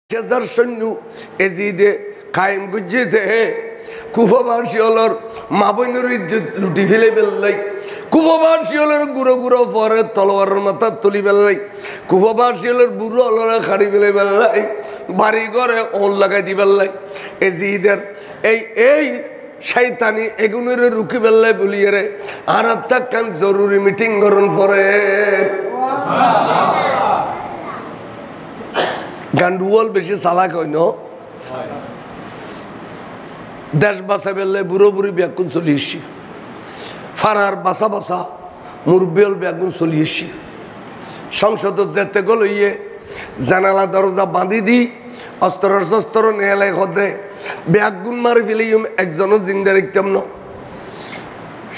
হাজার সৈন্য এজিদে কায়েম গুজিতে কুফাবাসী হলর মা বোনের ইজ্জত লুটি ফেলে বেললাই কুফাবাসী হলর গুঁড়ো গুঁড়ো পরে তলোয়ারের মাথা তুলি বেললাই কুফাবাসী হলর বুড়ো হলরে খাড়ি ফেলে বেললাই বাড়ি ঘরে ওল লাগাই দি বেললাই এজিদের এই শয়তানি এগুনের রুকি বেললাই বলিয়ে রে আর কান জরুরি মিটিং করুন পরে গান্ডুয়াল বেশি চালাক হয় না দেশ বাসা বেললে বুড়ো বুড়ি ব্যাগুন চলে এসছি ফারার বাসা বাসা মুরব্বিয়ল ব্যাগুন চলে এসছি সংসদ যেতে গেল ইয়ে জানালা দরজা বাঁধি দি অস্ত্র শস্ত্র নেয়ালে হদে ব্যাগুন মারি ফেলে একজনও জিন্দে রাখতাম না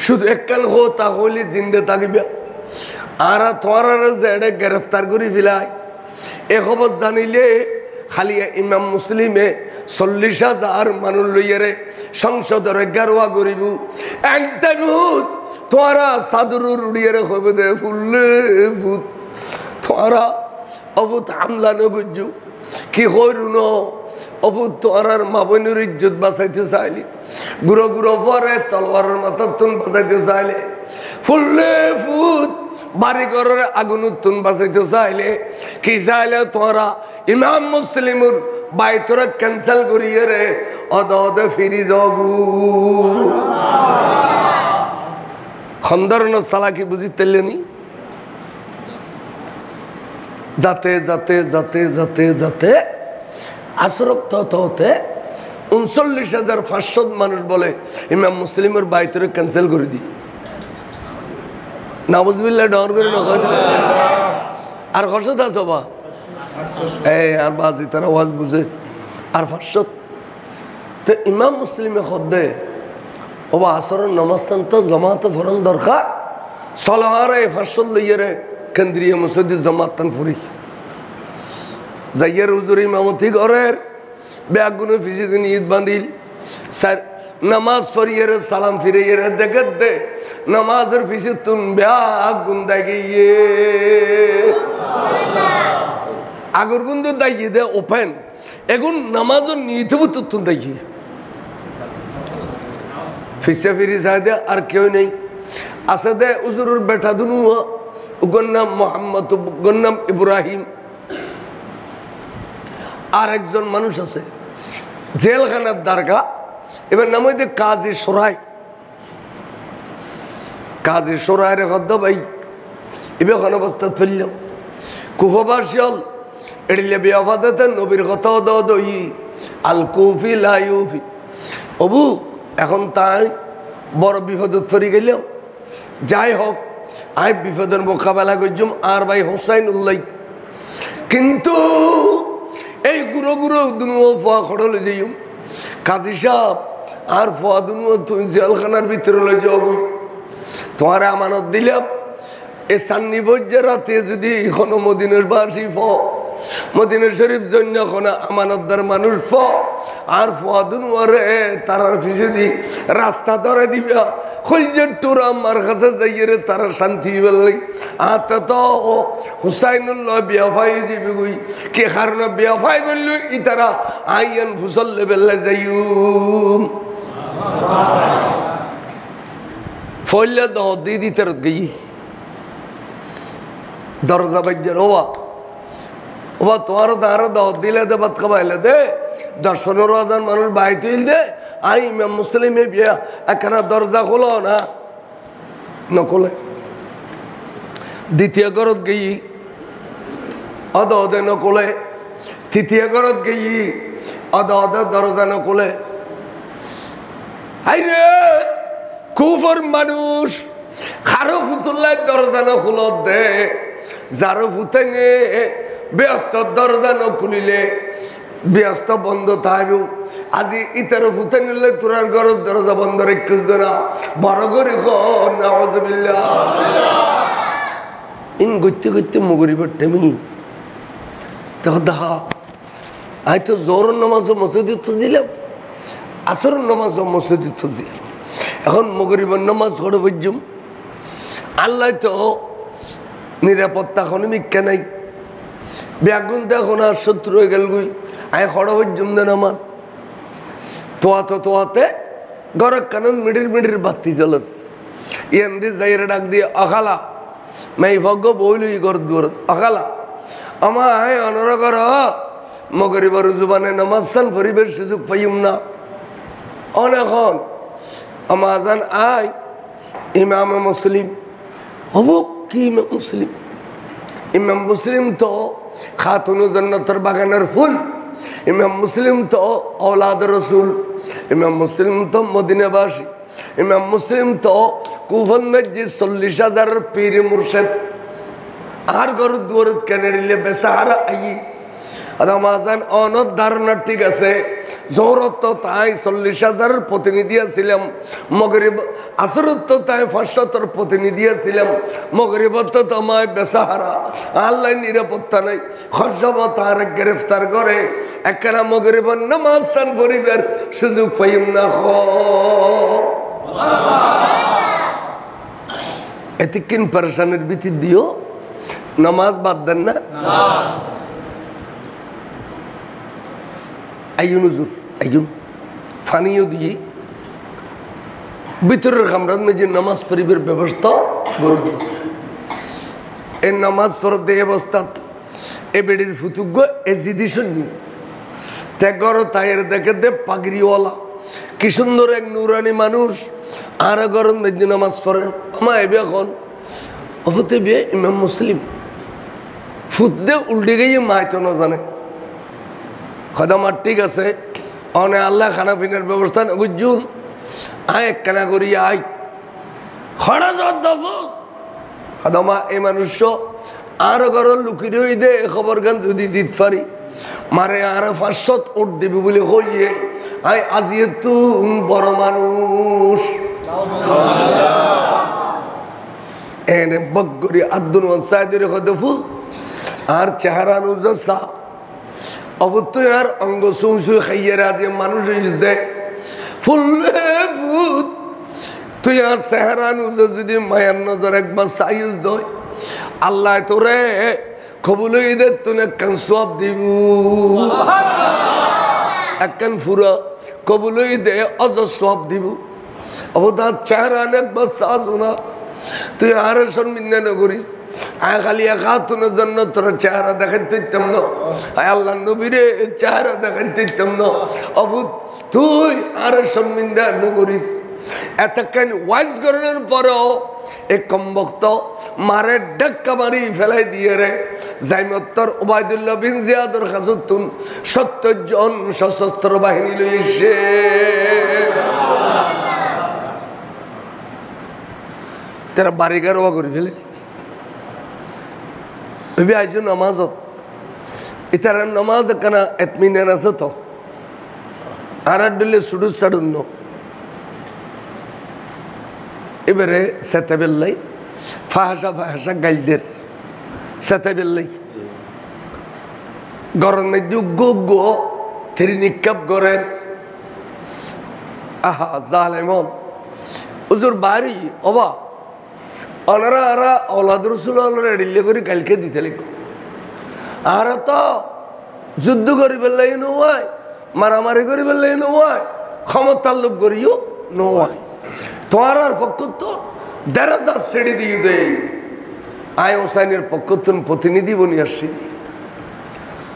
শুধু একখান হো তা হইলে জিন্দে থাকিবে আর তোমার জেডে গ্রেফতার করে ফেলায় এ খবর জানিলে খালি ইমাম মুসলিমে 40,000 মানুষ লইয়ারে সংসদের গারোয়া করিব একটা ভূত তোরা সাদুর উড়িয়ে হবে দে ফুললে ভূত তোরা অভূত হামলা নবুজু কি হইরুন অভূত তোরার মা বোনের ইজ্জত বাঁচাইতে চাইলি গুঁড়ো গুঁড়ো পরে তলোয়ারের মাথা তুন বাঁচাইতে চাইলে ফুললে ভূত বাড়ি ঘরের আগুন তুন বাঁচাইতে চাইলে কি চাইলে তোরা ইমাম মুসলিমুর বাইতরা ক্যান্সেল করিয়ে রে অদে ফিরি যাবু খন্দরন সালাকি বুঝি তেলেনি যাতে যাতে যাতে যাতে যাতে আসরক্ত হতে 39,500 মানুষ বলে ইমাম মুসলিমের বাইতরা ক্যান্সেল করে দি নাউজুবিল্লাহ ডর করে না আর কষ্ট আছে বা এই আর বাজি তারা ওয়াজ বুঝে আর 500 তো ইমাম মুসলিমে খদ্দে ওবা আসরের নামাজ তো জমাতে ফরন দরকার সলাহার এই 500 লইয়ে কেন্দ্রীয় মসজিদ জমাত তান ফুরি যাইয়ের হুজুর ইমামতি ঘরের ব্যাগুনে ফিসি দিন ঈদ বান্ধিল স্যার নামাজ পড়িয়ে সালাম ফিরে দেখে দে নামাজের ফিসে তুম ব্যাগুন দাগিয়ে আগর গুন্দ দাগিয়ে দে ওপেন এখন নামাজের নিয়েও তুন দাগিয়ে ফিসে ফিরি যায় দে আর কেউ নেই আসে দে হুজুরের বেটা দুনু ওগর নাম মোহাম্মদ ওগর নাম ইব্রাহিম আর একজন মানুষ আছে জেলখানার দারগা এবার নাম হইতে কাজী সরাই কাজী সরাই রে হদ্দ ভাই এবার ওখানে অবস্থা ফেললাম কুফবাসিয়াল এড়িলে বিয়াফাতে নবীর কথা দই আল কুফি লাইফি অবু এখন তাই বড় বিপদত ফরি গেলাম যাই হোক আই বিপদের মোকাবেলা করছুম আর ভাই হোসাইন উল্লাই কিন্তু এই গুঁড়ো গুঁড়ো দুনুও ফোয়া খড়লে যাইম কাজী সাহেব আর ফোয়া দুনুও তুই জেলখানার ভিতরে লই যাও তোমার আমানত দিলাম এ সান্নি বজ্জে রাতে যদি এখনো মদিনের বাসী মদিনের শরীফ জন্য কোনো আমানতদার মানুষ আর ফোয়া দুনুয়ারে তারার পিছে দি রাস্তা ধরে দিবা খুলজের টুরা আমার কাছে যাইয়ে রে তারা শান্তি বেললাই আতে তো হুসাইনুল্লাহ বিয়াফাই দিবি গুই কে কারণে বিয়াফাই করল ই তারা আইয়ান ফুসল বেললে যাইম ফলে দি দিতে গই দরজা বাজ্যের ওবা তোমার তার দিলে দে বাদ খাবাইলে দে 10-15,000 মানুষ বাই তুইল দে আই ইমাম মুসলিমে বিয়া একখানা দরজা খোলো না নকলে দ্বিতীয় ঘরত গেই অদে নকলে তৃতীয় ঘরত গেই অদে দরজা নকলে হাই রে কুফর মানুষ খারো ফুতুল্লাহ দরজা নখুলত দে যারো ফুতেঙে ব্যস্ত দরজা নখুলিলে ব্যস্ত বন্ধ থাকবে আজি ইতারো ফুতে নিলে তোরার ঘরের দরজা বন্ধ রেখেছ না বড় করে ইন গইতে গইতে মুগরিবার টেমি তখন দেখা আই তো জোরের নামাজ মসজিদে তো দিলাম আসরের নামাজ মসজিদে তো দিলাম এখন মুগরিবার নামাজ করে বুঝুম আল্লাহ তো নিরাপত্তা কোনো মিথ্যা নাই ব্যাগুন দেখো না শত্রু হয়ে গেল গুই আয় হড় হজ্জুম দে নামাজ তোয়াতে গর কানন মিডির বাতি চলত ইয়ান দি যাইরে ডাক দিয়ে অখালা মাই ভগ্য বইলুই গর দুয়ার অখালা আমা আয় অনর কর মগরিবার জুবানে নামাজ সান ফরিবের সুযোগ পাইম না অনেকক্ষণ আমা আজান আয় ইমামে মুসলিম হব কি ইমাম মুসলিম? ইমাম মুসলিম তো খাতুনু জান্নাতের বাগানের ফুল, ইমাম মুসলিম তো औलाद রসুল, ইমাম মুসলিম তো মদিনাবাসী, ইমাম মুসলিম তো কুফন মসজিদ 40,000 পীর মুর্শিদ আর ঘর দুয়ার কেনে দিলে বেসাহারা আই রামাজান অনদ ধারণা ঠিক আছে জোহরত তো তাই 40,000 প্রতিনিধি ছিলাম, মগরিব আসরত তো তাই 500 প্রতিনিধি ছিলাম, মগরিবত তো আমায় বেসাহারা আল্লাহ নিরাপত্তা নাই খরচব তার গ্রেফতার করে একখানা মগরিব নামাজ সান ফরিবের সুযোগ পাইম না এতক্ষণ পরেশানের ভিতর দিও নামাজ বাদ দেন না আইন হুজুর আইন ফানিও দিয়ে ভিতরের কামরাত মে যে নামাজ পড়িবার ব্যবস্থা করে এই নামাজ ফরদ এই অবস্থা এ বেডির ফুতুগ্য এজিদিশন নি ত্যাগর তাইয়ের দেখে দে পাগড়িওয়ালা কি সুন্দর এক নুরানি মানুষ আর গরম মেদিন নামাজ পড়ে আমা এবে এখন অফতে বে ইমাম মুসলিম ফুট দে উল্টে গিয়ে মাইতো না জানে খদামার ঠিক আছে অনে আল্লাহ খানা পিনার ব্যবস্থা গুজুন আয় একখানা করি আয় খড়া খদামা এই মানুষ আর ঘর লুকিয়ে হই দে খবর গান যদি দিতে পারি মারে আর 500 উঠ দিবি বলে হইয়ে আয় আজিয়ে তুম বড় মানুষ এনে বগরি আব্দুল ওয়াসাইদের খদফু আর চেহারা নুজসা অবশ্যই আর অঙ্গ সুই খাইয়ে রাজে মানুষ দে ফুল ফুট তুই আর চেহারা নুজ যদি মায়ের নজর একবার সাইজ দই আল্লাহ তোরে কবুল দে তুই একখান সব দিব একখান ফুরা কবুল দে অজ সব দিব অবতার চেহারা একবার সা শোনা তুই আর শর্মিন্দা না করিস আয় খালি খাতুনের জন্য তোর চেহারা দেখাতে দিতাম না আয় আল্লাহ নবীরে চেহারা দেখাতে দিতাম না অভূত তুই আর শর্মিন্দা না করিস এতক্ষণ ওয়াইজ করানোর পরেও এক কমবক্ত মারে ডাক্কা মারি ফেলাই দিয়ে রে জাইমত্তর ওবায়দুল্লাহ বিন জিয়াদর খাজুতুন 70 জন সশস্ত্র বাহিনী লইছে তারা বাড়িঘর ওয়া করে ফেলে ভেবে আইজ নামাজত ইতার নামাজ কেনা এতমিনান আছে তো আর দিলে সুডু সাডুন্ন এবারে সেতে বেল্লাই ফাহাসা গাইলদের সেতে বেল্লাই গরম মধ্যে গো থেরি নিক্ষেপ করেন আহা জালেমন হুজুর বাড়ি অবা ওনারা আরা औलाद रसूल রেডিলে করে কালকে দিতে লিখো আর তো যুদ্ধ করি বেলাই নয় মারামারি করি বেলাই নয় ক্ষমতার লোভ করিও নয় তোমার পক্ষ তো 1,500 সিঁড়ি দিয়ে দেয় আয় হোসাইনের পক্ষ তুমি প্রতিনিধি বনি আসছি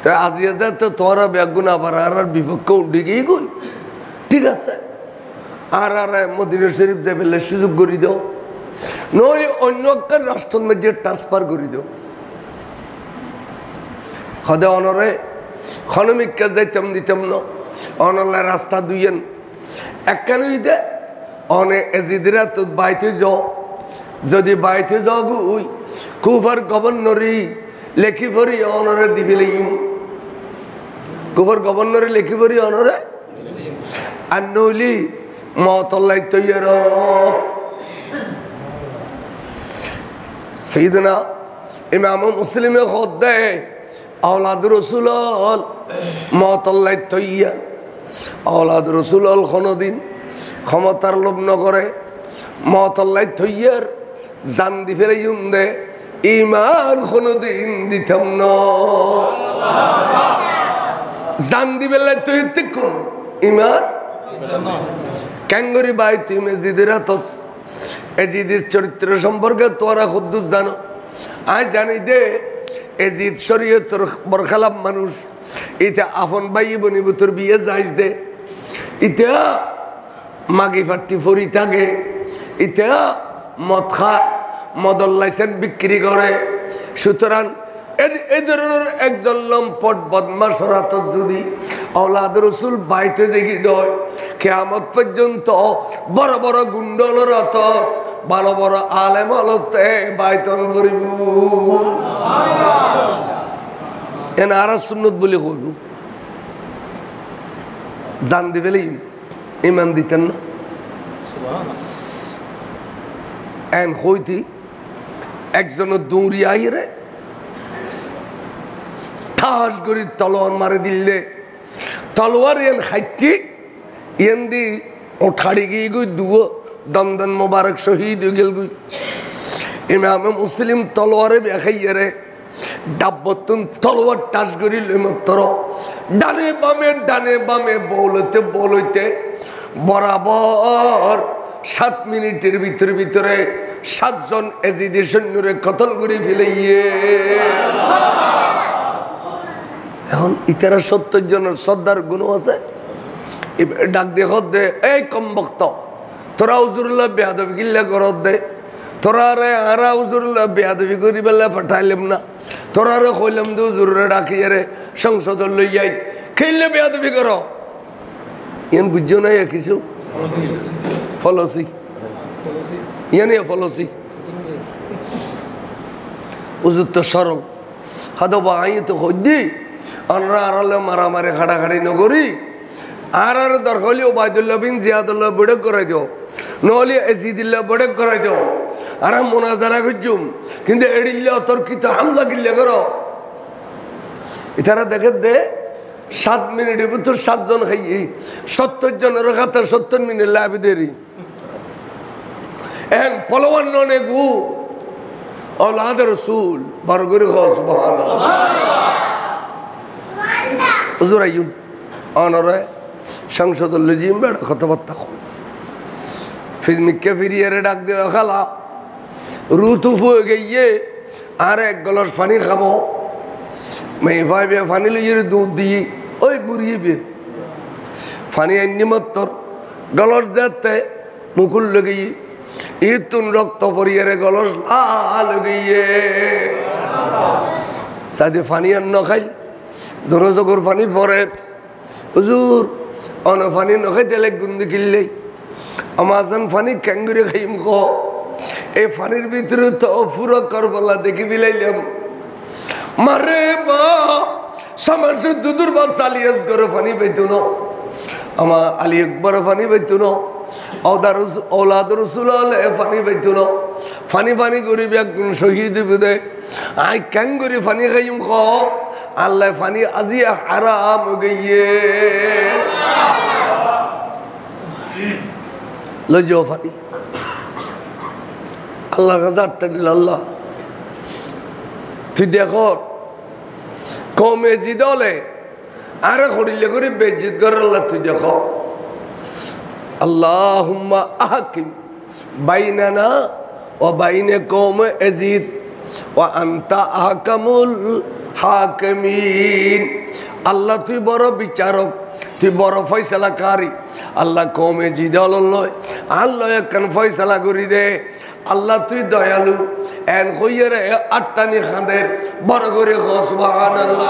তাই আজিয়া যা তো তোমার ব্যাগুন আবার আর বিপক্ষ উঠে গিয়ে গই ঠিক আছে আর মদিনা শরীফ যাই বেলে সুযোগ করি দাও নইলে অন্য একটা রাষ্ট্রের মধ্যে ট্রান্সফার করে দিও সদে অনরে খনমিকা যাইতাম দিতাম না অনলা রাস্তা দুইয়েন একখানই দে অনে এজিদিরা তো বাইতে যাও যদি বাইতে যাও গুই কুফার গভর্নরি লেখি ভরি অনরে দিবি লাগিম কুফার গভর্নরি লেখি ভরি অনরে আর নইলি মতল্লাই তৈয়ার সৈয়দনা ইমাম মুসলিমে খোদ দেয় औलाद रसूल মতল্লাই তৈয়ার औलाद रसूल কোনোদিন ক্ষমতার লোভ নকরে মতল্লাই তৈয়ার জান দি ফেরে দে ইমান কোনোদিন দিতাম না জান দিবেলে তুই তিকুন ইমান ক্যাঙ্গরি ভাই তুই এজিদের হাতত এজিদের চরিত্র সম্পর্কে তোরা খুদ্দুস জানো আয় জানি দে এজিদ শরীয়তের বরখালাপ মানুষ এটা আপন ভাই বনিব তোর বিয়ে যাইস দে ইটা মাগি ফাটি ফরি থাকে ইটা মদ খায় মদর লাইসেন্স বিক্রি করে সুতরাং এই ধরনের একজন লম্পট বদমাশের হাতত যদি আওলাদ রাসূল বাইতে জেগে দেয় কিয়ামত পর্যন্ত বড় বড় গুন্ডলের হাতত ভালো বড় আলেম হলতে বাইতন করিব এন আর সুন্নত বলে কইব জান দিবেলে ইমান দিতেন না এন হইতি একজন দৌড়ি আইরে ঠাস করে তলোয়ার মারে দিলে তলোয়ার এন খাইটি এন দি ওঠাড়ি গিয়ে গুই দুয়ো দন্দন মোবারক শহীদ হয়ে গেল গুই ইমামে মুসলিম তলোয়ারে বেখাইয়ে রে ডাব্বতুন তলোয়ার টাস করি মাত্র ডানে বামে বলতে বরাবর 7 মিনিটের ভিতরে 7 জন এজিদের সৈন্যরে কতল করে ফেলাইয়ে এখন ইতারা 70 জনের শ্রদ্ধার গুণ আছে ডাক দিয়ে হদ দে এই কম বক্ত তোরা হুজুরুল্লাহ বেয়াদবি গিল্লা করত দে তোরা রে আরা হুজুরুল্লাহ বেয়াদবি করি বেলা পাঠাইলাম না তোরা রে কইলাম দে হুজুরে ডাকিয়ে রে সংসদ লই যাই খেললে বেয়াদবি কর ইয়ান বুঝছো না কিছু ফলসি ইয়ানে ফলসি হুজুর তো সরল হাদো বা আই তো হদ্দি আমরা আড়ালে মারামারি খাড়াখাড়ি নগরি আর দরকার হলে ওবায়দুল্লাহ বিন জিয়াদুল্লাহ বড়ে করাই দিও নহলে এজিদুল্লাহ বড়ে করাই দিও আর মোনাজারা করছুম কিন্তু এড়িল্লে অতর্কিত হামলা গিল্লে করো এটারা দেখে দে 7 মিনিটের ভিতর 7 জন খাই 70 জনের খাতে 70 মিনিট লাভি দেরি এন পলওয়ান ননে গু আওলাদ রাসূল বরগরি খাও সুবহানাল্লাহ হুজুর আইয়ুন অনরে সংসদ লজিম বেড়া কথাবার্তা কই ফিজমিকে ফিরিয়ে ডাক দিয়ে খালা রুতুফ হয়ে গিয়ে আর এক গ্লাস পানি খাবো মেয়ে ভাই বে পানি লইয়ে দুধ দিয়ে ওই বুড়িয়ে বে পানি আনি মাত্র গ্লাস যাতে মুকুল লাগিয়ে ইতুন রক্ত পরিয়ে গ্লাস লাল গিয়ে সাদে পানি আন্ন খাই দরজগর পানি পরে হুজুর অন পানি নখাই তেলে গুন্দি কিনলে আমাজন পানি ক্যাঙ্গুরে খাইম ক এই পানির ভিতরে তো পুরো করবলা দেখি বিলাইলাম মারে বা সমাজ দুদুর বার সালিয়াস করে পানি পাইতো না আমার আলী একবার পানি পাইতো না औलाद रसूल फानी बैठो फानी करी बेगुन शहीद दे आई कैं करी फानी खाइम खो अल्लाह फानी আজি हाराम गइए लो जो फानी अल्लाह गज़ार तदिल अल्लाह तुई देखो कौमे जिदले आरे खड़िले करी बेइज्जत कर अल्लाह तुई देखो अल्लाहुम्मा अहकिम बैनना व बैन कौम यजीद व अंता अहकमुल हाकिमीन अल्लाह तुई बड़ो विचारक तुई बड़ो फैसलाकारी अल्लाह कौम यजीद अल्लाह एकन फैसला करी दे अल्लाह तुई दयालु एन खइरे आटटानी खांदेर बड़ करे खो सुबहानाल्लाह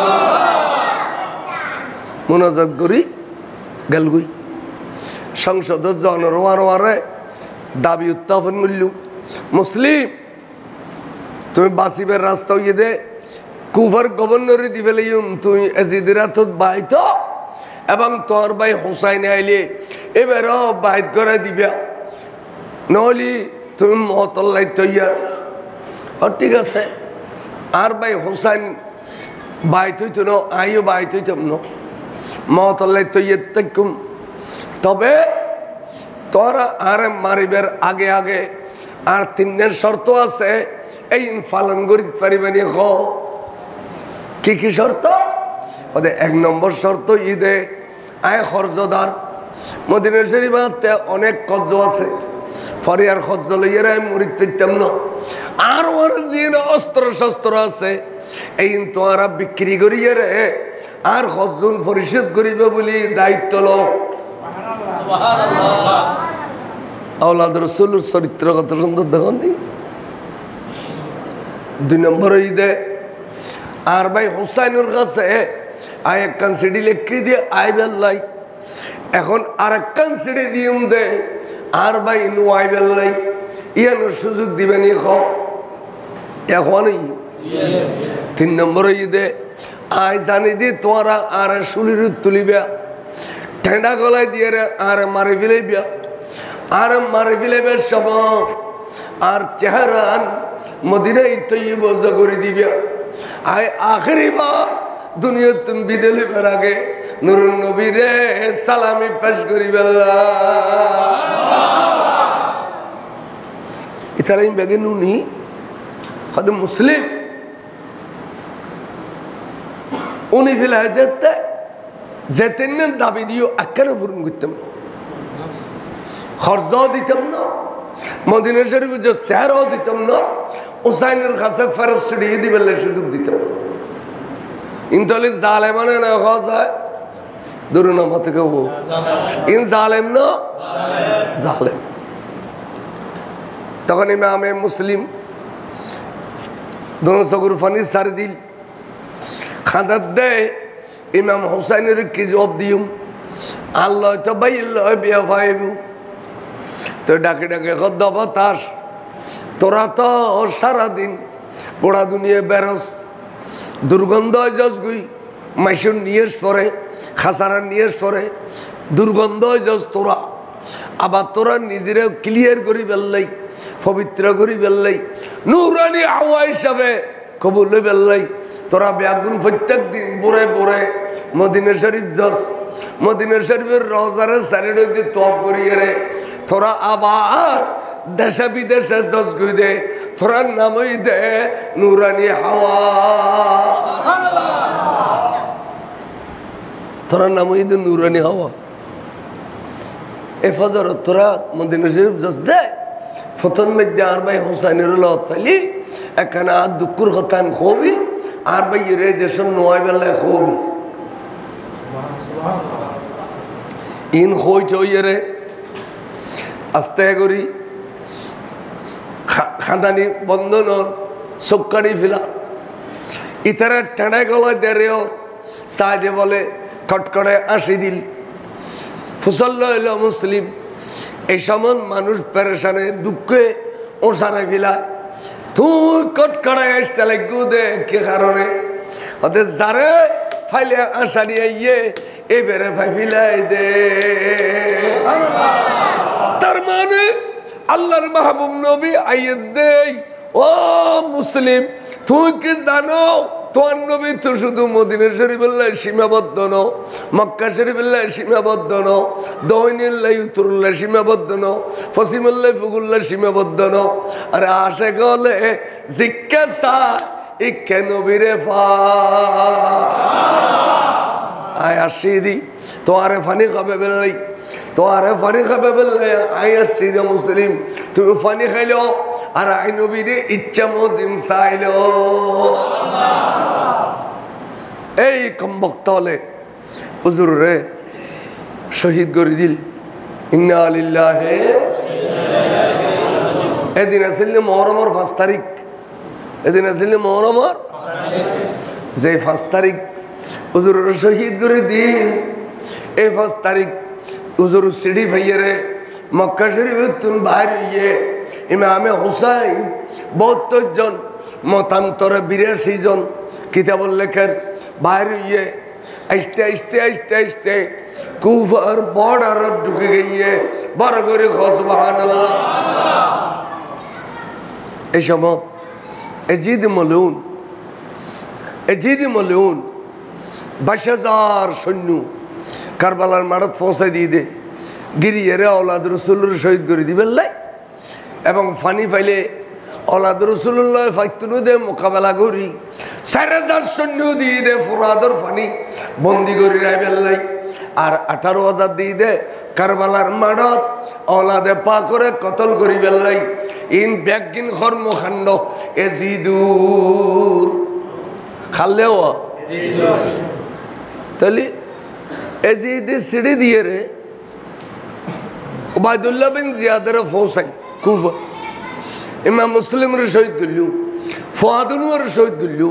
मुनाजात करी गलगुई संसद जनरवारे दाबी उत्थापन करलू मुसलिम तुम बासिबेर रास्ता ये दे कुफर गवर्नर दिफेले तुम एजिदेर हाथत बाइत एवं तोर भाई हुसैन आइले एबार बाइत करे दिबा नहले तुम महतल्लाई तैयार और ठीक है और भाई हुसैन बाइत हईत न आइयो बाइत हईतम न महतल्लाई तैयार तकुम तबे तोरा आरे मारिबेर आगे आगे और तीन शर्त आछे एई पालन करिते पारिबेनि खो की शर्त ওদের 1 নম্বর শর্ত ঈদে আয় খরচদার মদিনা শরীফে অনেক খরচ আছে ফরিয়ার খরচ লইয়ার আমি মুড়ি ফিরতাম না আর ওর যে অস্ত্র শস্ত্র আছে এই তোরা বিক্রি করিয়ে রে আর খরচুন পরিশোধ করিবে বলি দায়িত্ব লো আওলাদ রাসূলের চরিত্র কত সুন্দর দেখুন 2 নম্বর ঈদে আর ভাই হুসাইনের কাছে আয় একখান সিডি লিখে দিয়ে আই বেল্লাই এখন আর একখান সিডি দিম দে আর ভাই নু আই বেল্লাই ইয়ানোর সুযোগ দিবেন এখনই 3 নম্বর ঈদে আয় জানি দি তোরা আর শুলির তুলিবে ঠেন্ডা গলায় দিয়ে আর মারে ফেলাইবে আর মারে ফেলাইবার সময় আর চেহারা মদিনায় তৈব করে দিবে আয় আখেরি বার দুনিয়া তুমি বিদেলি বের আগে নুরুন নবীরে সালামি পেশ করি বেল্লা ইতারাই বেগে নুনি হয়তো মুসলিম উনি ফেলে যেতেন না দাবি দিও একখানে পূরণ করতাম না খরচাও দিতাম না মদিনা শরীফে যে চেহারাও দিতাম না হুসাইনের কাছে ফেরত ছড়িয়ে দিবেন সুযোগ দিতাম না ইনতলি জালেমানে না হওয়া যায় দুর্নামা থেকে ও ইন জালেম না জালেম তখন ইমামে মুসলিম দোনো চকুর ফানি সারি দিল খাঁদার দেয় ইমাম হুসাইনের কি জবাব দিম আল্লাহ তো বাইল্লাহ বিয়া ভাইবু তো ডাকে ডাকে বাতাস তোরা তো সারাদিন গোড়া দুনিয়া বেরস দুর্গন্ধ যশ গুই মাইসুর নিয়েস পরে খাসারা নিয়েস পরে দুর্গন্ধ যশ তোরা আবার তোরা নিজেরাও ক্লিয়ার করি বেললাই পবিত্র করি বেললাই নুরানি হাওয়া হিসাবে কবুল বেললাই তোরা ব্যাগুন প্রত্যেক দিন বোরে বোরে মদিনা শরীফ যশ মদিনা শরীফের রোজারে সাইড হইতে তপ করিয়ে রে তোরা আবার দেশে বিদেশে যশ গুই দে তোরা নামই দে নুরানি হাওয়া তোরা নামই দে নুরানি হাওয়া এ ফজর তোরা মদিনা শরীফ যশ দে ফতন মধ্যে আর ভাই হুসাইনের লত ফেলি এখানে আর দুঃখর হতান খবি আর ভাই রে দেশের নয় বেলায় খবি ইন হই চইরে আস্তে করি খাদানি বন্ধন চক্কাড়ি ফেলা ইতারা টেঁড়ায় গলায় দেরেও সাইডে বলে খটকড়ে 80 দিল ফুসল্লা হইল মুসলিম এই সময় মানুষ পেরেশানে দুঃখে ওসারে ফেলায় তুই কটকড়ায় আসতে লাগু দে কে কারণে ওদের যারে ফাইলে আশা নিয়ে ইয়ে এবারে ফাই ফিলাই দে তার মানে আল্লাহর মাহবুব নবী আইয়ে দেই ও মুসলিম তুই কি জানো তোমার নবী তো শুধু মদিনা শরীফুল্লাহ সীমাবদ্ধ ন মক্কা শরীফুল্লাহ সীমাবদ্ধ ন দৈনুল্লাহ উত্তরুল্লাহ সীমাবদ্ধ ন পশ্চিমুল্লাহ ফুগুল্লাহ সীমাবদ্ধ ন আর আসে গলে জিজ্ঞাসা ইকে নবীরে আয় আসছি দি তোমারে ফানি খাবে বেলাই তোমারে ফানি খাবে বেলাই আয় আসছি যে মুসলিম তুমি ফানি খাইলো আর আই নবীরে ইচ্ছা মজিম চাইলো এই কমবক্ত হলে হুজুর রে শহীদ করে দিল ইন্না লিল্লাহি এদিন আসলে মুহররমের 5 তারিখ এদিন আসলে মুহররমের যে 5 তারিখ হুজুর শহীদ করে দিল এই 5 তারিখ হুজুর সিডি ভাইয়েরে মক্কা শরীফে তুন বাইর হইয়ে ইমামে হুসাইন 72 জন মতান্তরে 82 জন কিতাবুল লেখের বাইর হইয়ে আইসতে আইসতে আইসতে আইসতে কুফার বর্ডার ঢুকে গিয়ে বড় করে সুবহানাল্লাহ এই সময় এজিদ মলউন 22,000 সৈন্য কারবালার মাঠত পৌঁছাই দিয়ে দে গিরিয়ে আওলাদ রসুলের শহীদ করে দিবেন লাই এবং ফানি ফাইলে আওলাদ রসুল্লাহ ফাইতুনু দে মোকাবেলা করি 4000 সৈন্য দিয়ে দে ফুরাদর পানি বন্দি করে রাইবেলাই আর 18,000 দিয়ে দে কারবালার মাডত ওলাদে পা করে কতল করি বেলাই ইন ব্যাগিন কর্মকাণ্ড এজিদুর খাললেও তাহলে এজিদের সিঁড়ি দিয়ে রে ওবায়দুল্লাহ বিন জিয়াদের ফৌসাই কুফা ইমাম মুসলিমের শহীদ করল ফুয়াদুনুয়ার শহীদ করল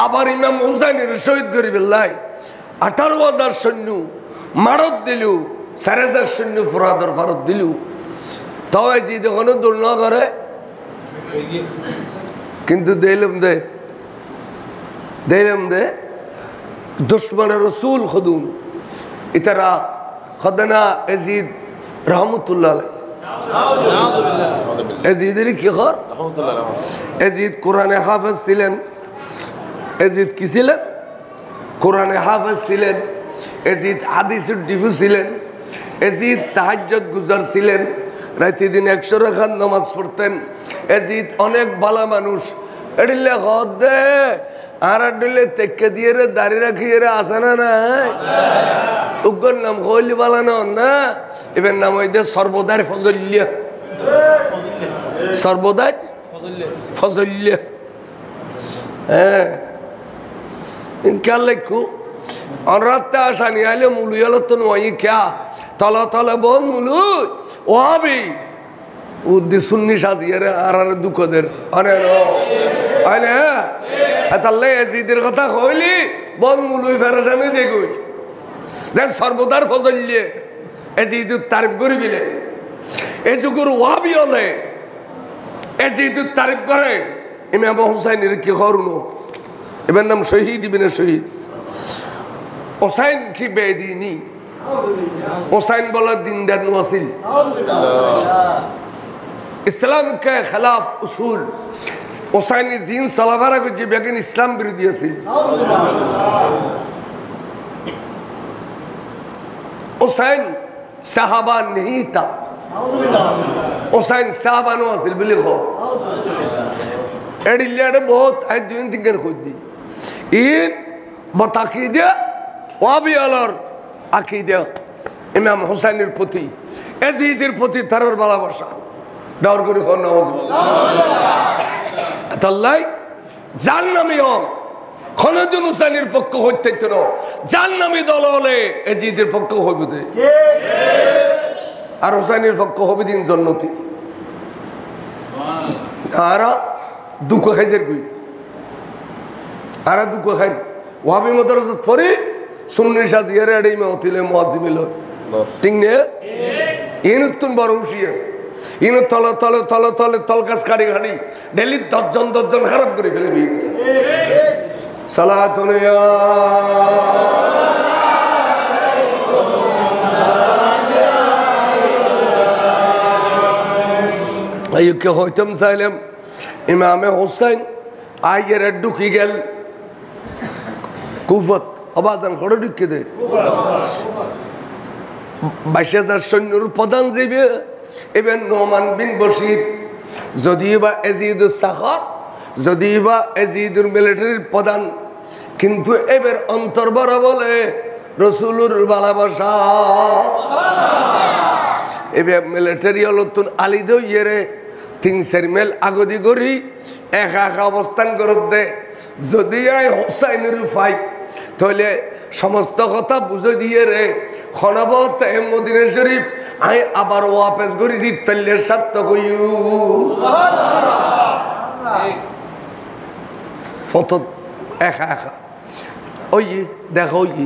আবার ইমাম হুসাইনের শহীদ করি বেলাই 18,000 সৈন্য মারত দিল 4,000 সৈন্য ফুরাদর ফারত দিল তাও যে যখন দৌড় না করে কিন্তু দিলাম দে দুশ্মন রসুল খুদুন ইতারা খদনা এজিদ রহমতুল্লাহ এজিদের কি খবর এজিদ কোরআনে হাফেজ ছিলেন এজিদ কি ছিলেন কোরআনে হাফেজ ছিলেন এজিদ হাদিসের ডিফু ছিলেন এজিদ তাহাজ্জুদ গুজার ছিলেন রাতে দিন 100 রাকাত নামাজ পড়তেন এজিদ অনেক ভালো মানুষ এডিলে হদে আর আডলে তেকে দিয়ে রে দাড়ি রাখিয়ে রে আসে না নাই উগ্র নাম হইলি বালানো না এবার নাম হইতে সর্বদার ফজলিয়া সর্বদার ফজলিয়া হ্যাঁ ইনকাল লেখু অনরাতে আসানি আইলে মুলুয়াল তো নয় ক্যা তলা তলা বল মুলু ওয়াবি উদ্দি সুন্নি সাজিয়ে রে আর দুঃখদের অনে আনে তাহলে এজিদের কথা কইলি বল মুলুই ফেরাসানি যে কই যে সর্বদার ফজলিয়ে এজিদুর তারিফ করিবিলে এজুগুর ওয়াবি হলে এজিদুর তারিফ করে ইমাম হুসাইনের কি করুন এবার নাম শহীদ ইবনে শহীদ হুসাইন কি বেদিনী হুসাইন বলা দিনদার ওয়াসিল ইসলাম কে খেলাফ উসুল হুসাইনি জিন চলাফারা করছে বেগিন ইসলাম বিরোধী আছিল হুসাইন সাহাবা नहीं था হুসাইন সাহাবা নো আছিল বলি কো এডিলিয়ারে বহুত আই দুই তিনজন খুদি ইন বতাকিদা ওয়াবি আলার আকিদা ইমাম হুসাইনের প্রতি এজিদের প্রতি তার ভালোবাসা ডাউর করে কোন নাউজুবিল্লাহ তাল্লাই জান্নামী হন খনদুন হুসাইনের পক্ষ হইতে তো জান্নামী দল হলে এজিদের পক্ষ হইবে দে আর হুসাইনের পক্ষ হবে দিন জান্নাতি আর দুঃখ খাইজের কই আর দুঃখ খাই ওয়াবি মাদ্রাসা পড়ি সুন্নি সাজিয়ারে এডি মতিলে মুয়াজ্জিমিল ঠিক নে ইনতুন বড় হুশিয়ার ইন তলে তলে তলে তলে তলকাস কাড়ি গাড়ি ডেলি 10 জন খারাপ করে ফেলবি সালাতুন ইয়া আইকে হইতম সাইলাম ইমামে হুসাইন আইয়ের ঢুকি গেল কুফত অবাদান করে ঢুকে দে 22,000 সৈন্যর প্রধান যাইবে এবার নোমান বিন বশির যদিও বা এজিদুস সাখর যদিও বা এজিদুর মিলিটারির প্রধান কিন্তু এবার অন্তর্বরা বলে রসুলুর ভালোবাসা এবার মিলিটারি নতুন আলি দইয়েরে 3-4 মাইল আগদি করি একা একা অবস্থান করত দে যদি আই হুসাইনের ফাই তাহলে সমস্ত কথা বুঝে দিয়ে রে খনবত মদিনা শরীফ আই আবার ওয়াপস করি দি তাইলে সত্য কইউ ফটো একা একা ওই দেখো ওই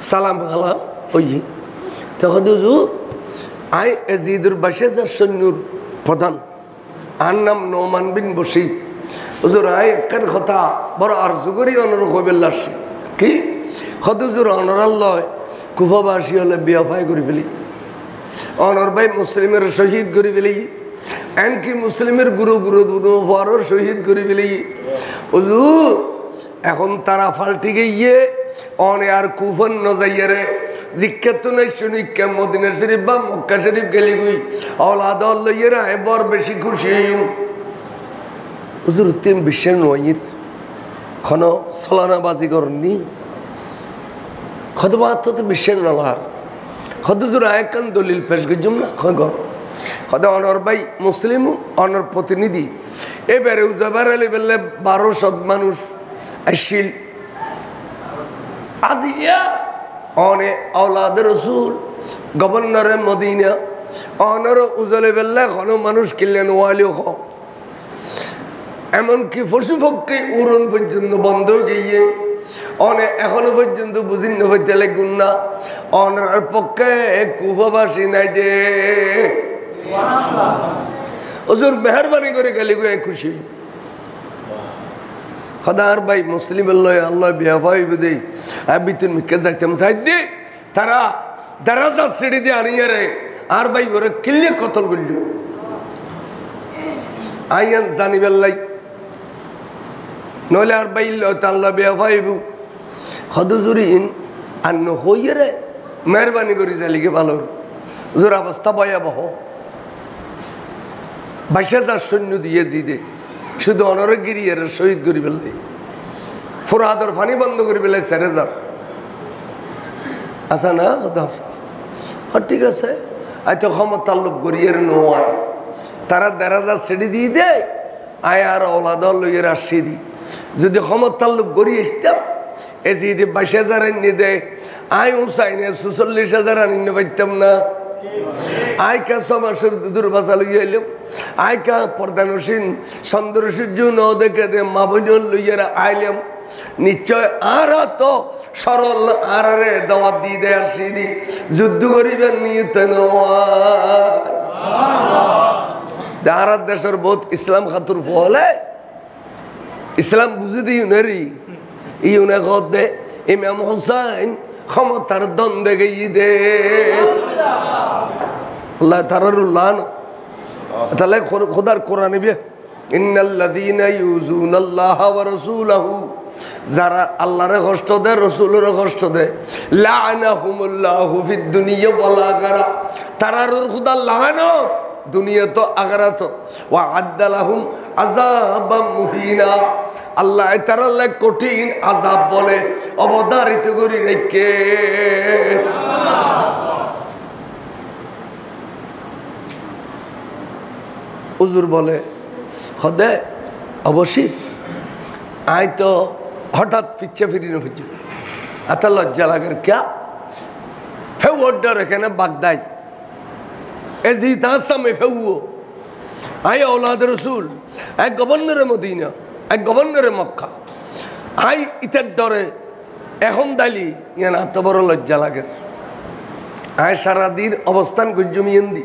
সালাম কালাম ওই তখন দুজু আই এজিদুর 22,000 সৈন্যর প্রধান আর নাম নোমান বিন বশির হুজুর আই একখান কথা বড় আরজু করি অনুরোধ হইবে লাসি কি হদুজুর অনরাল্লাহ কুফাবাসী হলে বিয়াফাই করে ফেলি অনর ভাই মুসলিমের শহীদ করে ফেলি এমনকি মুসলিমের গুরু ফারুর শহীদ করে ফেলি হুজুর এখন তারা ফাল্টি গিয়ে অনে আর কুফন ন যাইয়ে রে জিজ্ঞাত নাই শুনি কে মদিনা শরীফ বা মক্কা শরীফ গেলি গুই আওলাদ লইয়ে রে বড় বেশি খুশি হইম হুজুর তুমি বিশ্বের নয় কোনো ছলনাবাজি করনি কতবার তো বিশ্বের নলার কত দূর আয়কান দলিল পেশ করছুম না কর কত অনর ভাই মুসলিম অনর প্রতিনিধি এবারে উজাবার আলী বললে 1200 মানুষ আসছিল আজিয়া অনে আওলাদ রসুল গভর্নরের মদিনা অনর উজলে বেল্লা কোনো মানুষ কিনলেন ওয়ালিও খ এমনকি পশু পক্ষে উড়ন পর্যন্ত বন্ধ গিয়ে অনে এখনো পর্যন্ত বুঝিন হইতে লাগুন না অনার পক্ষে কুফবাসী নাই দে ওসুর মেহরবানি করে গেলি গো খুশি খদার ভাই মুসলিম আল্লাহ বিয়া ভাই বুঝি বিতুন মিকে যাইতাম সাইড দি তারা দারাজা সিঁড়ি দিয়ে আনিয়ে রে আর ভাই ওরে কিল্লে কতল করল আইয়ান জানিবেল্লাই নইলে আর ভাই আল্লাহ বিয়া ভাইব হদুজুরিন আন্ন হইয়ে রে মেহরবানি করি চালিকে ভালো জোর অবস্থা ভয়াবহ 22,000 সৈন্য দিয়ে জিদে শুধু অনরে গিরিয়ে শহীদ করি ফেললে ফোরাদর ফানি বন্ধ করে ফেলে 4,000 আসা না আসা ঠিক আছে আয়তো ক্ষমতার লোক গড়িয়ে নয় তারা 1,500 সিঁড়ি দিয়ে দেয় আয় আর ওলাদ লইয়ের আসছি দি যদি ক্ষমতার লোক গড়িয়ে আসতাম এ যদি 22,000 আনিয়ে দেয় আয় উঁচাই না 46,000 আনিয়ে পাইতাম না আয়কা সমাসের দুর্বাসা লইয়া এলাম আয়কা প্রধানসীন চন্দ্র সূর্য ন দেখে দে মা বোন লইয়া আইলাম নিশ্চয় আর তো সরল আর রে দাওয়াত দিয়ে দেয় আসি দি যুদ্ধ করিবেন নিয়ত আর দেশের বহুত ইসলাম খাতুর ফলে ইসলাম বুঝে দিই উনারি ইউনে কত দে ইমাম হুসাইন ক্ষমতার দ্বন্দ্বে গিয়ে দে আল্লাহ তারারুল্লাহ তাহলে খোদার কোরআনে বিয়ে ইন্নাল্লাযীনা ইউযুনাল্লাহা ওয়া রাসূলাহু যারা আল্লাহরে কষ্ট দেয় রাসূলের কষ্ট দেয় লাআনাহুমুল্লাহু ফিদ দুনিয়া ওয়াল আখিরাহ তারারুল খোদা লাআনত দুনিয়া তো আখিরাত ওয়া আদ্দালাহুম আযাবাম মুহিনা আল্লাহ তাআলা কঠিন আযাব বলে অবধারিত করি রেখে হুজুর বলে খদে অবশ্যই আই তো হঠাৎ পিচ্ছে ফিরিয়ে ফিরছি এত লজ্জা লাগের ক্যা ফেউ অর্ডার এখানে বাগদাই এজি তার সামনে ফেউও আই औलाद रसूल এক গভর্নরের মদিনা এক গভর্নরের মক্কা আই ইতার ডরে এখন দালি ইয়ান এত বড় লজ্জা লাগের আই সারাদিন অবস্থান গুজমিয়েন দি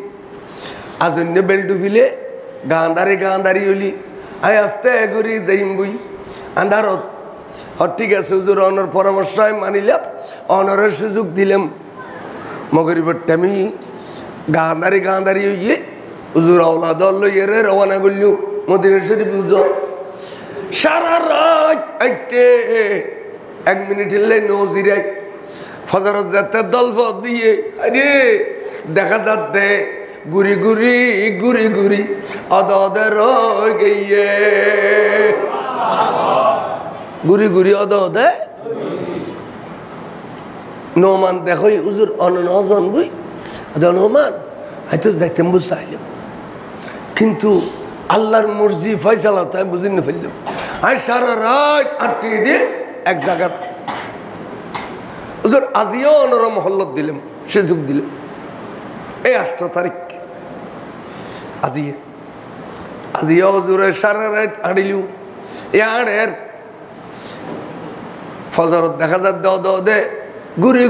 আজ অন্য বেল্টু ফিলে গাঁদারি হলি আই আস্তে এগুরি যাইম বই আন্ধারত ঠিক আছে হুজুর অনর পরামর্শ মানিলাম অনরের সুযোগ দিলাম মগরিবের টাইমে গাঁদারি হইয়ে হুজুর औलाद লইয়ে রওনা করল মদিনা শরীফ হুজুর সারা রাত আইতে 1 মিনিট হলে নজিরাই ফজরত যাতে দলফ দিয়ে আরে দেখা যাচ্ছে গুরি গুরি অদে রয়ে গিয়ে গুরি অদে নোমান দেখো হুজুর অনজন বই নোমান হয়তো যাইতাম বুঝাইলাম কিন্তু আল্লাহর মর্জি ফয়সালা তাই বুঝি না ফেললাম আর সারা রাত আটকে দিয়ে এক জায়গা হুজুর আজিও অনর মহল্লত দিলাম সুযোগ দিলাম এই 8 তারিখ আজিও হুজুরের সারা রাত আড়িলু এ আড়ের ফজরত দেখা যা দে গুরি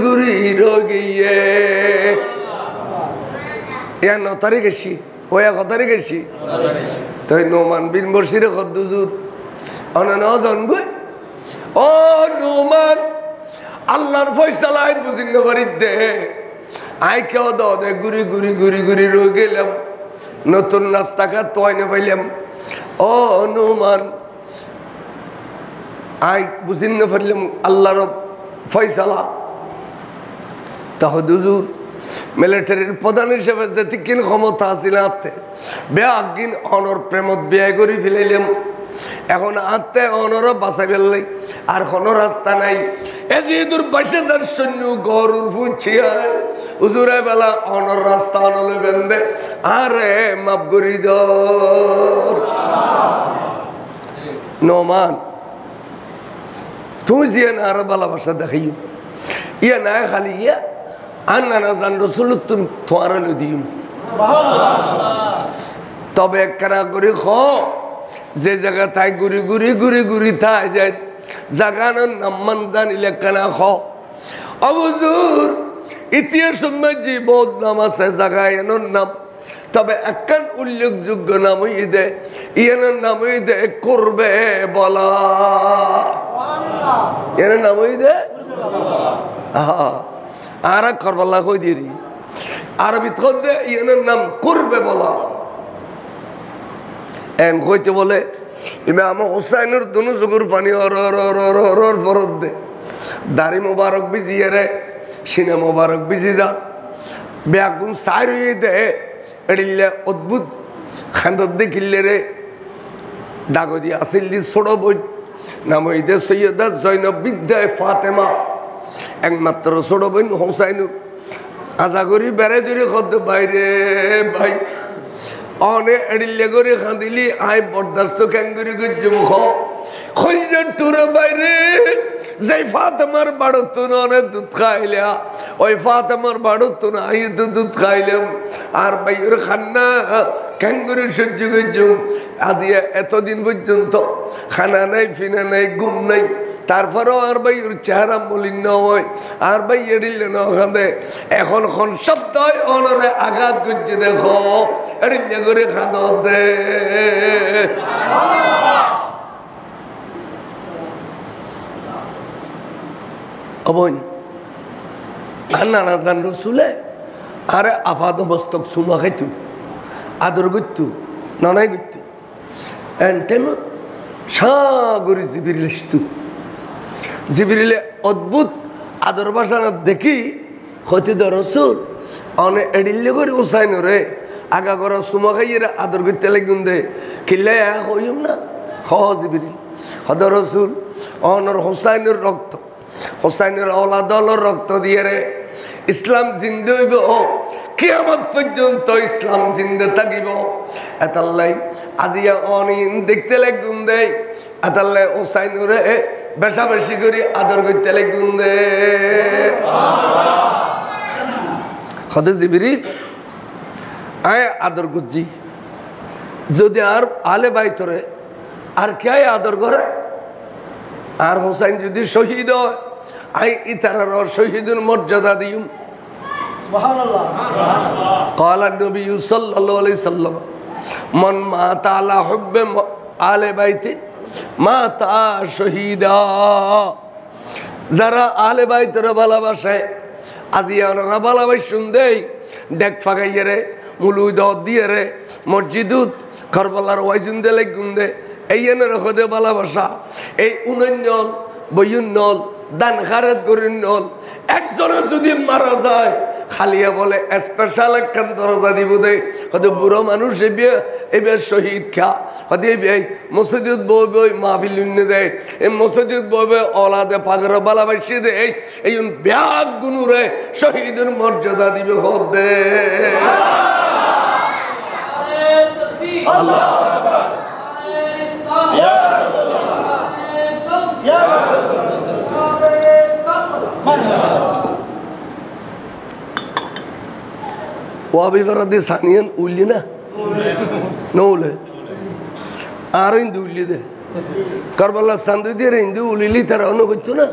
রয়ে গিয়ে এ 9 তারিখ এসছি ওয়া কত তারিখ এসছি তো নোমান বিন বশির খদ্দুজুর অনজন গই ও নোমান আল্লাহর ফয়সালায় বুঝিন না পারি দে আই কেউ দে গুরি রয়ে গেলাম নতুন নাস্তা খা তোয় না পাইলাম ও নোমান আই বুঝিন না পারলাম আল্লাহর ফয়সালা তাহদুজুর মিলিটারির প্রধান হিসেবে যেতিকিন ক্ষমতা আছিল আত্মে বেআগিন অনর প্রেমত বিয়ে করে ফেলাইলাম এখন আত্মে অনর বাঁচাই ফেললাই আর কোনো রাস্তা নাই এজিদুর 22,000 সৈন্য গরুর ফুটছিয়া হুজুরে বেলা অনর রাস্তা অনলে বেন্দে আরে মাপ করি দর নোমান তুই যে না আর ভালোবাসা দেখাইও ইয়া না খালি ইয়া আর নানা জান রসুল তুমি তোয়ারালো দিম তবে একখানা করে খ যে জায়গা তাই ঘুরি ঘুরি ঘুরি ঘুরি তাই যায় জাগানোর নাম মান জানিলে একখানা খ অবজুর ইতিহাস যে বহুত নাম আছে জায়গায় এনোর নাম তবে একখান উল্লেখযোগ্য নাম দে ইয়ানোর নাম দে করবে বলা এর নাম দে আর করবাল্লা কই দিরি আরবি খোদে ইয়ানোর নাম করবে বলা এন কইতে বলে ইমাম হুসাইনের দুনো চকুর পানি অর ফরত দে দাড়ি মোবারক বিজিয়ে রে সিনে মোবারক বিজি যা ব্যাগুন সার হয়ে দে এড়িলে অদ্ভুত খান্দর দেখিলে রে ডাগদি আসিল্লি ছোট বই নাম হইদে সৈয়দা জৈনব বিদ্যায় ফাতেমা একমাত্র ছোট বোন হুসাইনুর আশা করি বেড়াই ধরে খদ্দ বাইরে ভাই অনে এড়িলে করে খাঁদিলি আই বরদাস্ত ক্যাঙ্গুরি গুজ্জুম খলজার টুরে বাইরে যেই ফাতেমার বাড়ত তো অনেক দুধ খাইলা ওই ফাতেমার বাড়ত তো না আই তো দুধ খাইলাম আর বাইর খান্না ক্যাঙ্গুরি সহ্য গুজ্জুম আজ এতদিন পর্যন্ত খানা নাই ফিনা নাই ঘুম নাই তারপরেও আর বাইর চেহারা মলিন হয় আর ভাই এড়িলে না খাঁদে এখন খন শব্দ অনরে আঘাত করছে দেখো এড়িলে করে খাদ দে অবন আর নানা জান রসুলে আরে আফাদ বস্তক সুমা খাইতু আদর করতু নানাই করতু এন টাইম সাগরি জিবিরিল আসতু জিবিরিলে অদ্ভুত আদর বাসানা দেখি হতে দ রসুল অনে এডিলে করে উসাইন রে আগা করা সুমা খাইয়ে আদর করতে লাগুন দে কিল্লাই হইম না হ জিবিরিল হদ রসুল অনর হুসাইনের রক্ত হুসাইনের ওলাদলের রক্ত দিয়ে রে ইসলাম জিন্দে হইব কিয়ামত পর্যন্ত ইসলাম জিন্দে থাকিব এতাল্লাই আজিয়া অনিন দেখতে লাগুন দে এতাল্লাই হুসাইনরে বেশাবেশি করে আদর করতে লাগুন দে হদে জিবিরিল আয় আদর করছি যদি আর আলে বাইতরে আর কে আদর করে আর হোসাইন যদি শহীদ হয় আই ইতারার শহীদের মর্যাদা দিম قال النبي صلى الله عليه وسلم من مات على حب آل بيت مات شهيدا যারা আলে বাইতের ভালোবাসে আজিয়ানরা ভালোবাসুন দেই ডেক ফাগাইয়ে রে মুলুই দত দিয়ে রে মসজিদুত কারবালার ওয়াইজুন দে লাগুন দে এই এনে খদে ভালোবাসা এই উনন্যল বইউন্নল দান খারাত করিন্নল একজনে যদি মারা যায় খালিয়া বলে স্পেশাল একখান দরজা দিব দে হয়তো বুড়ো মানুষ এবার শহীদ খা হয়তো এই মসজিদ বই মাহফিল দেয় এই মসজিদ বই অলাদে পাগর ভালোবাসি দে এই ব্যাগ গুনুরে শহীদের মর্যাদা দিবে হদে আল্লাহ ওয়াবিবরাদি সানিয়ান উল্লি না নৌলে আর হিন্দু উল্লি দে কারবাল্লা সান্দু দিয়ে হিন্দু উলিলি তারা অন্য করতো না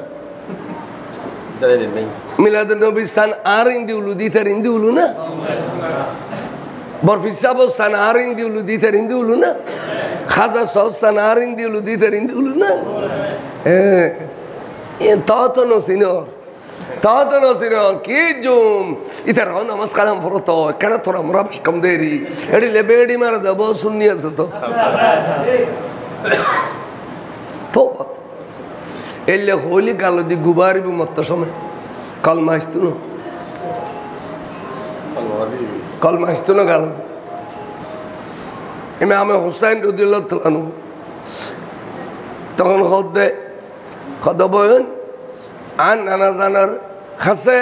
মিলাদ নবী স্থান আর হিন্দি উলু দি তার হিন্দি উলু না বরফিস সাহ স্থান আর হিন্দি উলু দি তার হিন্দি উলু না খাজা সহ স্থান আর হিন্দি উলু দি তার হিন্দি উলু না হ্যাঁ তো নসিনর তাহলে নসিনর কি জুম ইতার নমস্কার ফরত কেন তোরা মোরা কম দেরি এটি লেবেড়ি মারা দেব শুনি আছে তো এলে হোলি গালো দি গুবারি মত সময় কলমা আসতো না কলমা আসতো না গালো দি এমনি আমি হুসাইন রদিল্লাহ তখন হদ দে কত বয়ন আন নানা জানার খাসে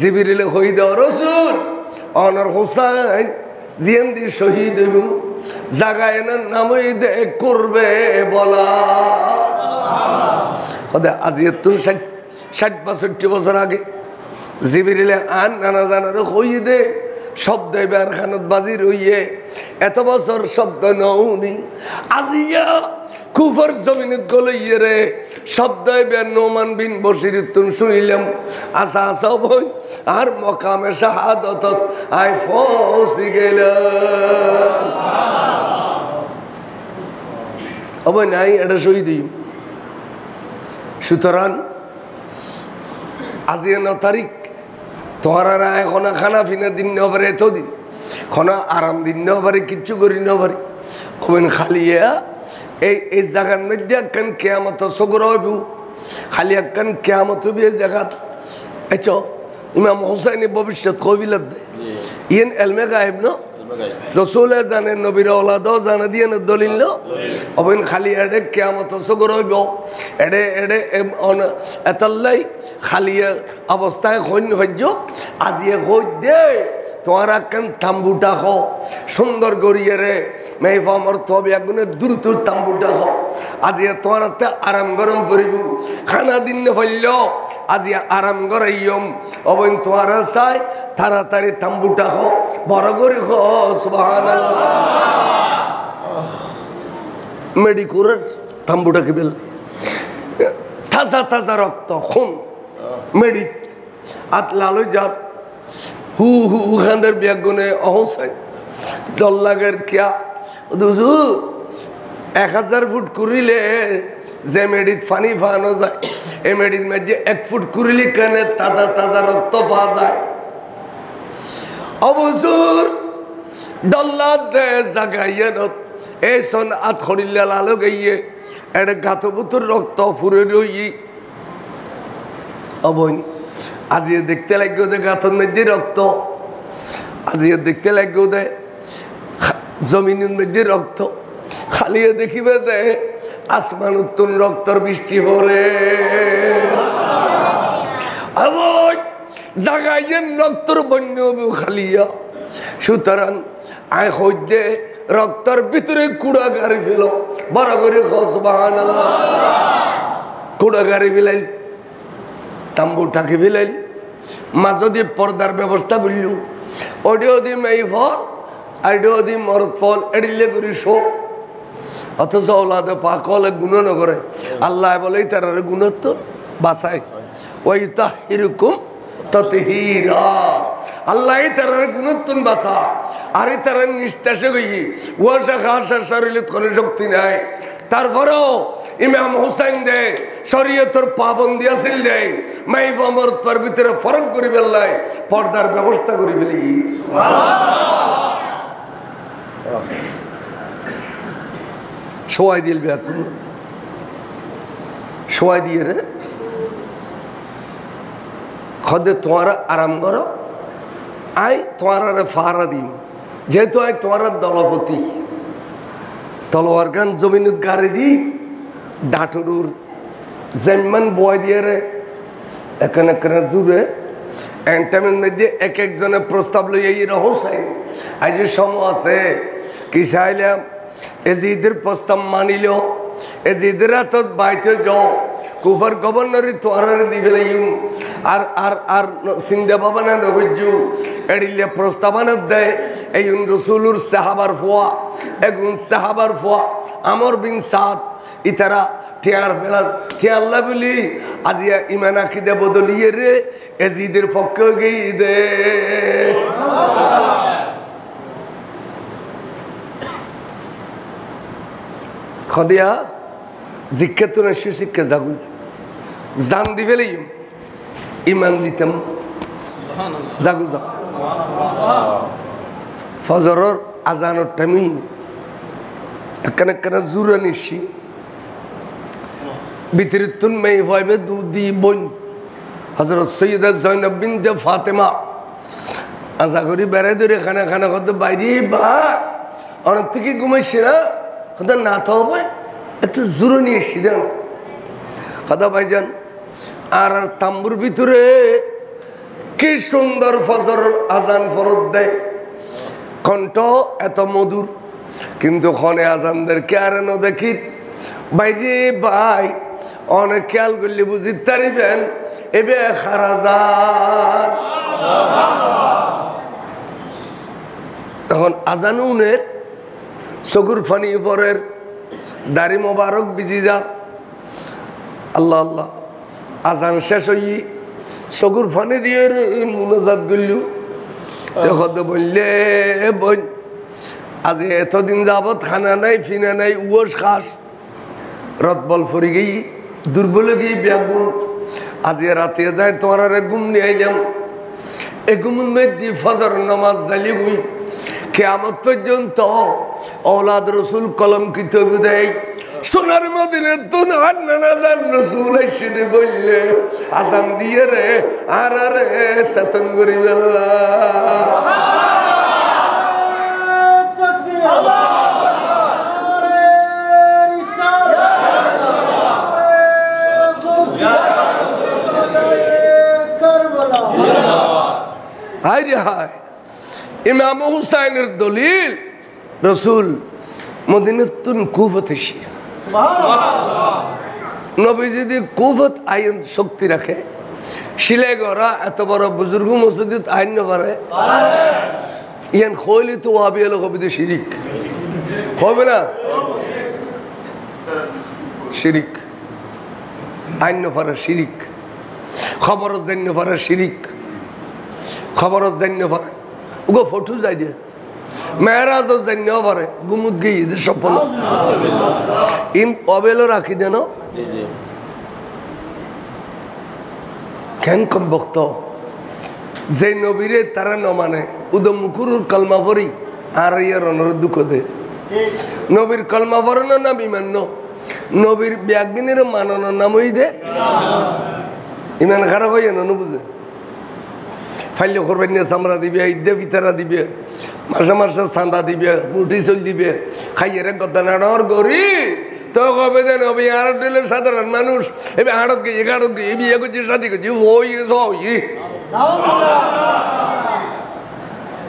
জিবিরিলে হইদ রসুল অনর হুসাইন জিয়েন্দি শহীদ হইব জাগায় না নামই দে করবে বলা আজি তুই 60-62 বছর আগে জিবিরিলে আন নানা জানার হইদে শব্দ এবার খানত বাজি রইয়ে এত বছর শব্দ নৌনি আজিয়া কুফর জমিনত গলইয়ে রে শব্দ এবার নোমান বিন বসির তুন শুনিলাম আসা আসা বই আর মকামে শাহাদত আই ফসি গেলাম অবৈ নাই এটা শহীদ সুতরাং আজি 9 তারিখ তোমারা এখন খানা ফিনা দিন নেবারে এতদিন খনা আরাম দিন নেবারে কিচ্ছু করি নেবারে কবেন খালিয়া এই জায়গার মধ্যে একখান কেয়ামত সগর হইব খালি একখান কেয়ামত হইব এই জায়গা এচ ইমাম হুসাইনি ভবিষ্যৎ কবিলত দেয় ইয়েন এলমে গায়েব ন রসুলে জানে নবীর ওলাদও জানে দিয়ে দলিল ন অবেন খালি এডে কেয়ামত সগর হইব এডে এডে এতাল্লাই খালি অবস্থায় হইন হইজ আজিয়ে হই দে তোমার একখান তাম্বুটা হ সুন্দর গড়িয়ে রে মেহফামর তবে একগুণে দ্রুত তাম্বুটা হ আজি তোমার আরাম গরম করিব খানা দিন হইল আজি আরাম গরাইম অবৈন তোমার চাই তাড়াতাড়ি তাম্বুটা হ বড় করে হ সুবহানাল্লাহ মেডিকুরের তাম্বুটাকে বেল তাজা তাজা রক্ত খুন মেডিট আত লালই যার হু হু খানের ব্যাগুনে অহসাই ডল লাগের কিয়া দুজু 1000 ফুট করিলে যে মেডিত পানি ফানো যায় এই মেডিত মধ্যে 1 ফুট করিলে কানে তাজা তাজা রক্ত পাওয়া যায় অবসর ডল্লা দে জাগাইয়ে এই সন আত খড়িলে লালো গাইয়ে এটা গাত বুতুর রক্ত ফুরে রই অবৈন আজি দেখতে লাগবে দে গাথর মধ্যে রক্ত আজি দেখতে লাগবে দে জমিনের মধ্যে রক্ত খালিয়ে দেখিবে দে আসমান উত্তন রক্তর বৃষ্টি ভরে আবার জাগাই যে রক্তর বন্য খালিয়া সুতরাং আয় হইদে রক্তর ভিতরে কুড়া গাড়ি ফেলো বড় করে সুবহানাল্লাহ কুড়া গাড়ি ফেলাইল তাম্বুটাকে ফেলাইল মাঝ দিয়ে পর্দার ব্যবস্থা করল অডিও দি মেই ফল আইডিও দি মরদ ফল এড়িলে করি শো অথচ ওলাদে পাক হলে গুণ ন করে আল্লাহ বলে তার গুণত্ব বাসায় ওই তাহিরুকুম ততহিরা আল্লাহ তার গুণত্বন বাসা আর তার নিস্তাসে গই ওয়াশা খাসা শরীরে কোনো শক্তি নাই তারপরেও ইমাম হুসাইন দে শরীয়তের পাবন্দি আছিল দে মাইফ আমর তোর ভিতরে ফরক করি বেলাই পর্দার ব্যবস্থা করি ফেলি সোয়াই দিল ব্যাকুন সোয়াই দিয়ে রে খদে তোমার আরাম করো আই তোমার ফারা দিম যেহেতু আই তোমার দলপতি তলোয়ার গান জমিনত গাড়ি দি ডাটুর যেমন বয় দিয়ে রে এখানে জুড়ে এন্টামের মধ্যে এক একজনে প্রস্তাব লই এই হোসাইন আজ সম আছে কি চাইলাম এজিদের প্রস্তাব মানিল এজিদের হাতত বাইতে যাও কুফার গভর্নরি তোয়ার দি ফেলাইন আর আর আর সিন্ধা বাবানা নগজু এড়িলে প্রস্তাবানত দেয় এই রসুলুর সাহাবার ফোয়া এগুন সাহাবার ফোয়া আমর বিন সাদ ইতারা ঠেয়ার ফেলা ঠেয়াল্লা বলি আজিয়া ইমান আকিদে বদলিয়ে রে এজিদের পক্ষে গিয়ে দে খদিয়া জিজ্ঞা তো না সুশিক্ষা জাগুই জান দি ফেলে ইমান দিতাম জাগু যা ফজরের আজানের টাইমে একখানে জুড়ে নিচ্ছি ভিতরিতুন মেয়ে ভাইবে দুদি বোন হজরত সৈয়দা জৈনব বিনতে ফাতেমা আশা করি বেড়াই ধরে খানা খানা করতে বাইরে বা অনেক থেকে ঘুমাইছে না না তো হবে একটু জোরে নিয়ে এসছি দেখ না কথা ভাইজান আর তাম্বুর ভিতরে কি সুন্দর ফজর আজান ফরত দেয়, কণ্ঠ এত মধুর, কিন্তু ক্ষণে আজানদেরকে আর ন দেখির বাইরে ভাই অনেক খেয়াল করলে বুঝি তারিবেন এবে খারাজান। তখন আজানুনের চকুর ফানি পরের দাড়ি মোবারক বিজি যার আল্লাহ আল্লাহ আজান শেষ হই চকুর ফানি দিয়ে মুনাজাত করলু বললে বোন আজ এতদিন যাবৎ খানা নাই ফিনা নাই উস খাস রতবল ফরি গেই দুর্বলে গিয়ে ব্যাগুন আজ রাতে যায় তোমার আর ঘুম নিয়ে আইলাম এ ঘুমের মধ্যে ফজর নামাজ জালি গুই কিয়ামত পর্যন্ত औलाद रसूल কলঙ্কিত দেয়। সোনার মদিনার তুন আন্নাজান রসুল এসে বললে আজান দিয়ে রে আর রে সতন করি হায় রে হায় ইমাম হুসাইনের দলিল রসুল মদিনাতুন কুফত এসিয়া নবী যদি কুফত আইন শক্তি রাখে শিলে গড়া এত বড় বুজুর্গ মসজিদ আইন না পারে ইয়ান খৈলি তো ওয়াবি এলো কবিতে শিরিক হবে না, শিরিক আইন না পারে শিরিক, খবর জান্য পারে শিরিক, খবর জান্য পারে ওগো ফটো যাই দিয়ে মেয়েরাজ জান্য পারে গুমুদ গিয়ে ঈদের স্বপ্ন ইম অবেলো রাখি দেন কেন কম ভক্ত যে নবীরে তারা ন মানে উদম মুকুরুর কলমা পড়ি আর ইয়ার অনুরোধ দুঃখ দে নবীর কলমা পড়ানোর নাম ইমান নবীর ব্যাগিনের মানানোর নাম ওই দে ইমান খারাপ হয়ে না বুঝে ফাইলে করবেন না চামড়া দিবে ঈদে ভিতরা দিবে মাসে মাসে চাঁদা দিবে মুঠি চল দিবে খাইয়ে রে গদ্দা নাড়র গরি তো কবে দেন হবে আর দিলেন সাধারণ মানুষ এবার আড়ত গিয়ে গাড়ত গিয়ে বিয়ে করছি শাদি করছি ওই সই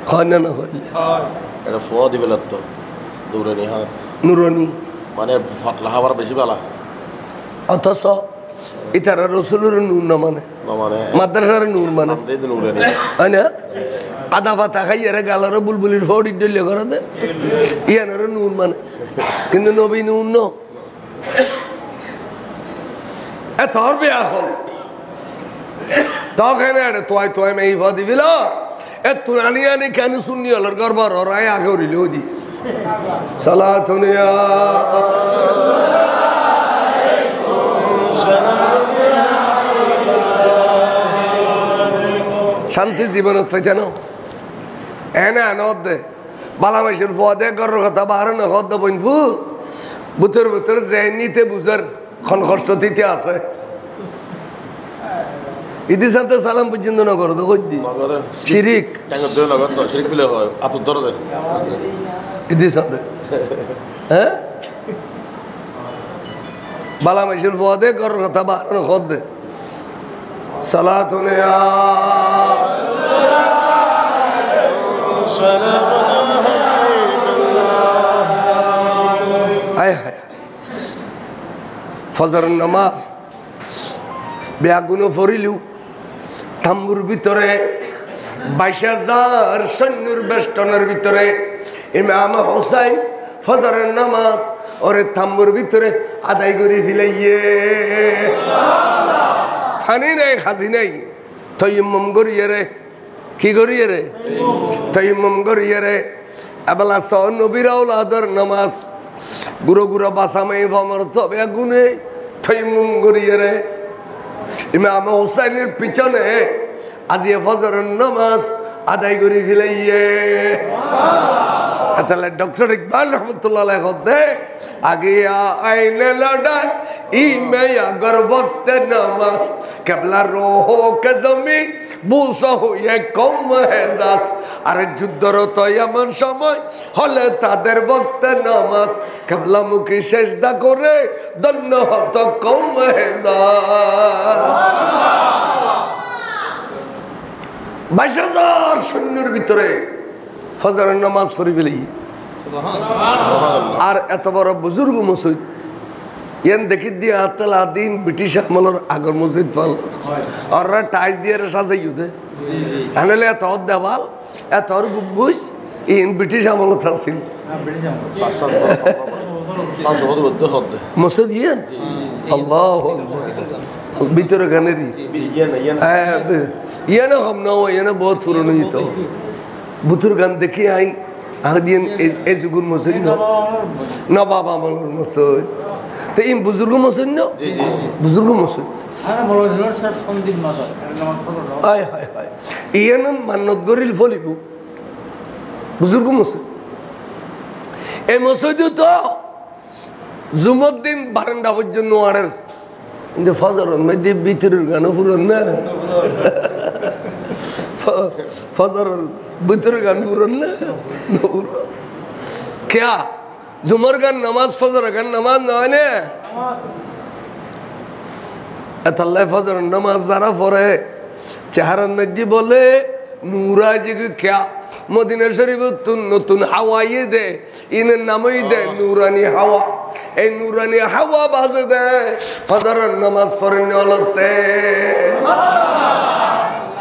হয় না না হইলে এটা ফ দিবে তো দৌড়ানি হাত নুরনি মানে ফাটলা হওয়ার বেশি বেলা অথচ ইতারা রসুলের নূর না মানে মাদ্রাসার নূর মানে হয় না আদা পাতা খাইয়ে রে গালারও বুলবুলির ফড়ি ডলে করে দে ইয়ানের নূর মানে কিন্তু নবী নূর ন এত হরবে এখন তখন তোয়াই তোয়াই মেয়ে ফ দিবিল এ তুরানি আনি কেন শুননি হলর গর্বর ওরাই আগে উড়িল দি সালাতুনিয়া শান্তি জীবনত পাইতে না এনে আনত দে বালামাইশের ফুয়া দে গর কথা বাহার না হদ বইনফু বুতর বুতর যে নিতে বুঝার খন কষ্ট দিতে আছে ইদি সাথে সালাম পর্যন্ত না করো তো কই শিরিক ইদি সাথে হ্যাঁ বালামাইশের ফুয়া দে গর কথা বাহার না হদ দে সালাতুনে ফজর নামাজ ব্যাগুনো ফরিলু তাম্বুর ভিতরে 22,000 সৈন্যর বেষ্টনের ভিতরে ইমাম হুসাইন ফজরের নামাজ ওরে তাম্বুর ভিতরে আদায় করে ফিলাইয়ে ফানি নাই খাজি নাই তৈমম গড়িয়ে রে কি গড়িয়ে রে তৈমম গড়িয়ে রে এবেলা স নবীর আওলাদের নামাজ গুরো গুরো বাসামাই ভমর তবে গুনে তৈমম গড়িয়ে রে ইমাম হুসাইনের পিছনে আজি ফজরের নামাজ আদায় করে ফেলাইয়ে তাহলে ডক্টর ইকবাল রহমতুল্লাহ হতে আগে আইনে লড়াই ইমে अगर वक्त नमाज कबला रोहो के जमी बूसा हो ये कौम है दास আরে যুদ্ধরত এমন সময় হলে তাদের বক্তে নামাজ কিবলামুখী সেজদা করে ধন্য হত কওম হেজাজ। 22,000 সৈন্যের ভিতরে ফজরের নামাজ পড়ি ফেলি। আর এত বড় বুজুর্গ মসজিদ ইয়ান দেখি দিয়ে আতলা দিন ব্রিটিশ আমলের আগর মসজিদ পাল আর টাইস দিয়ে সাজাই দে আনলে এত দেওয়াল এত গুব্বুস ইন ব্রিটিশ আমলত আছিল মসজিদ ইয়ান আল্লাহু আকবার ভিতরে গানেরই ইয়ানা হম না ইয়ানা বহুত পুরনো তো বুতুর গান দেখি আই আদিন এই যুগুর মসজিদ না বাবা আমলের মসজিদ তো এই বুজুর্গ মসজিদ না বুজুর্গ মসজিদ ইয়ান মান্নত গরিল ফলিব বুজুর্গ মসজিদ এই মসজিদ তো জুমর দিন বারান্দা পর্যন্ত নোয়ারের কিন্তু ফজরের মধ্যে ভিতরের গানও পুরন না ফজরের ভিতরের গান পুরন না क्या जुमर का नमाज फजर का नमाज ना अल्लाह फजर नमाज जरा फरे চেহারা নজি বলে নুরাজি क्या মদিনা শরীফ নতুন হাওয়াই দে ইনের নামই দে নুরানি হাওয়া এই নুরানি হাওয়া বাজে দে ফজরের নামাজ পড়েন অলতে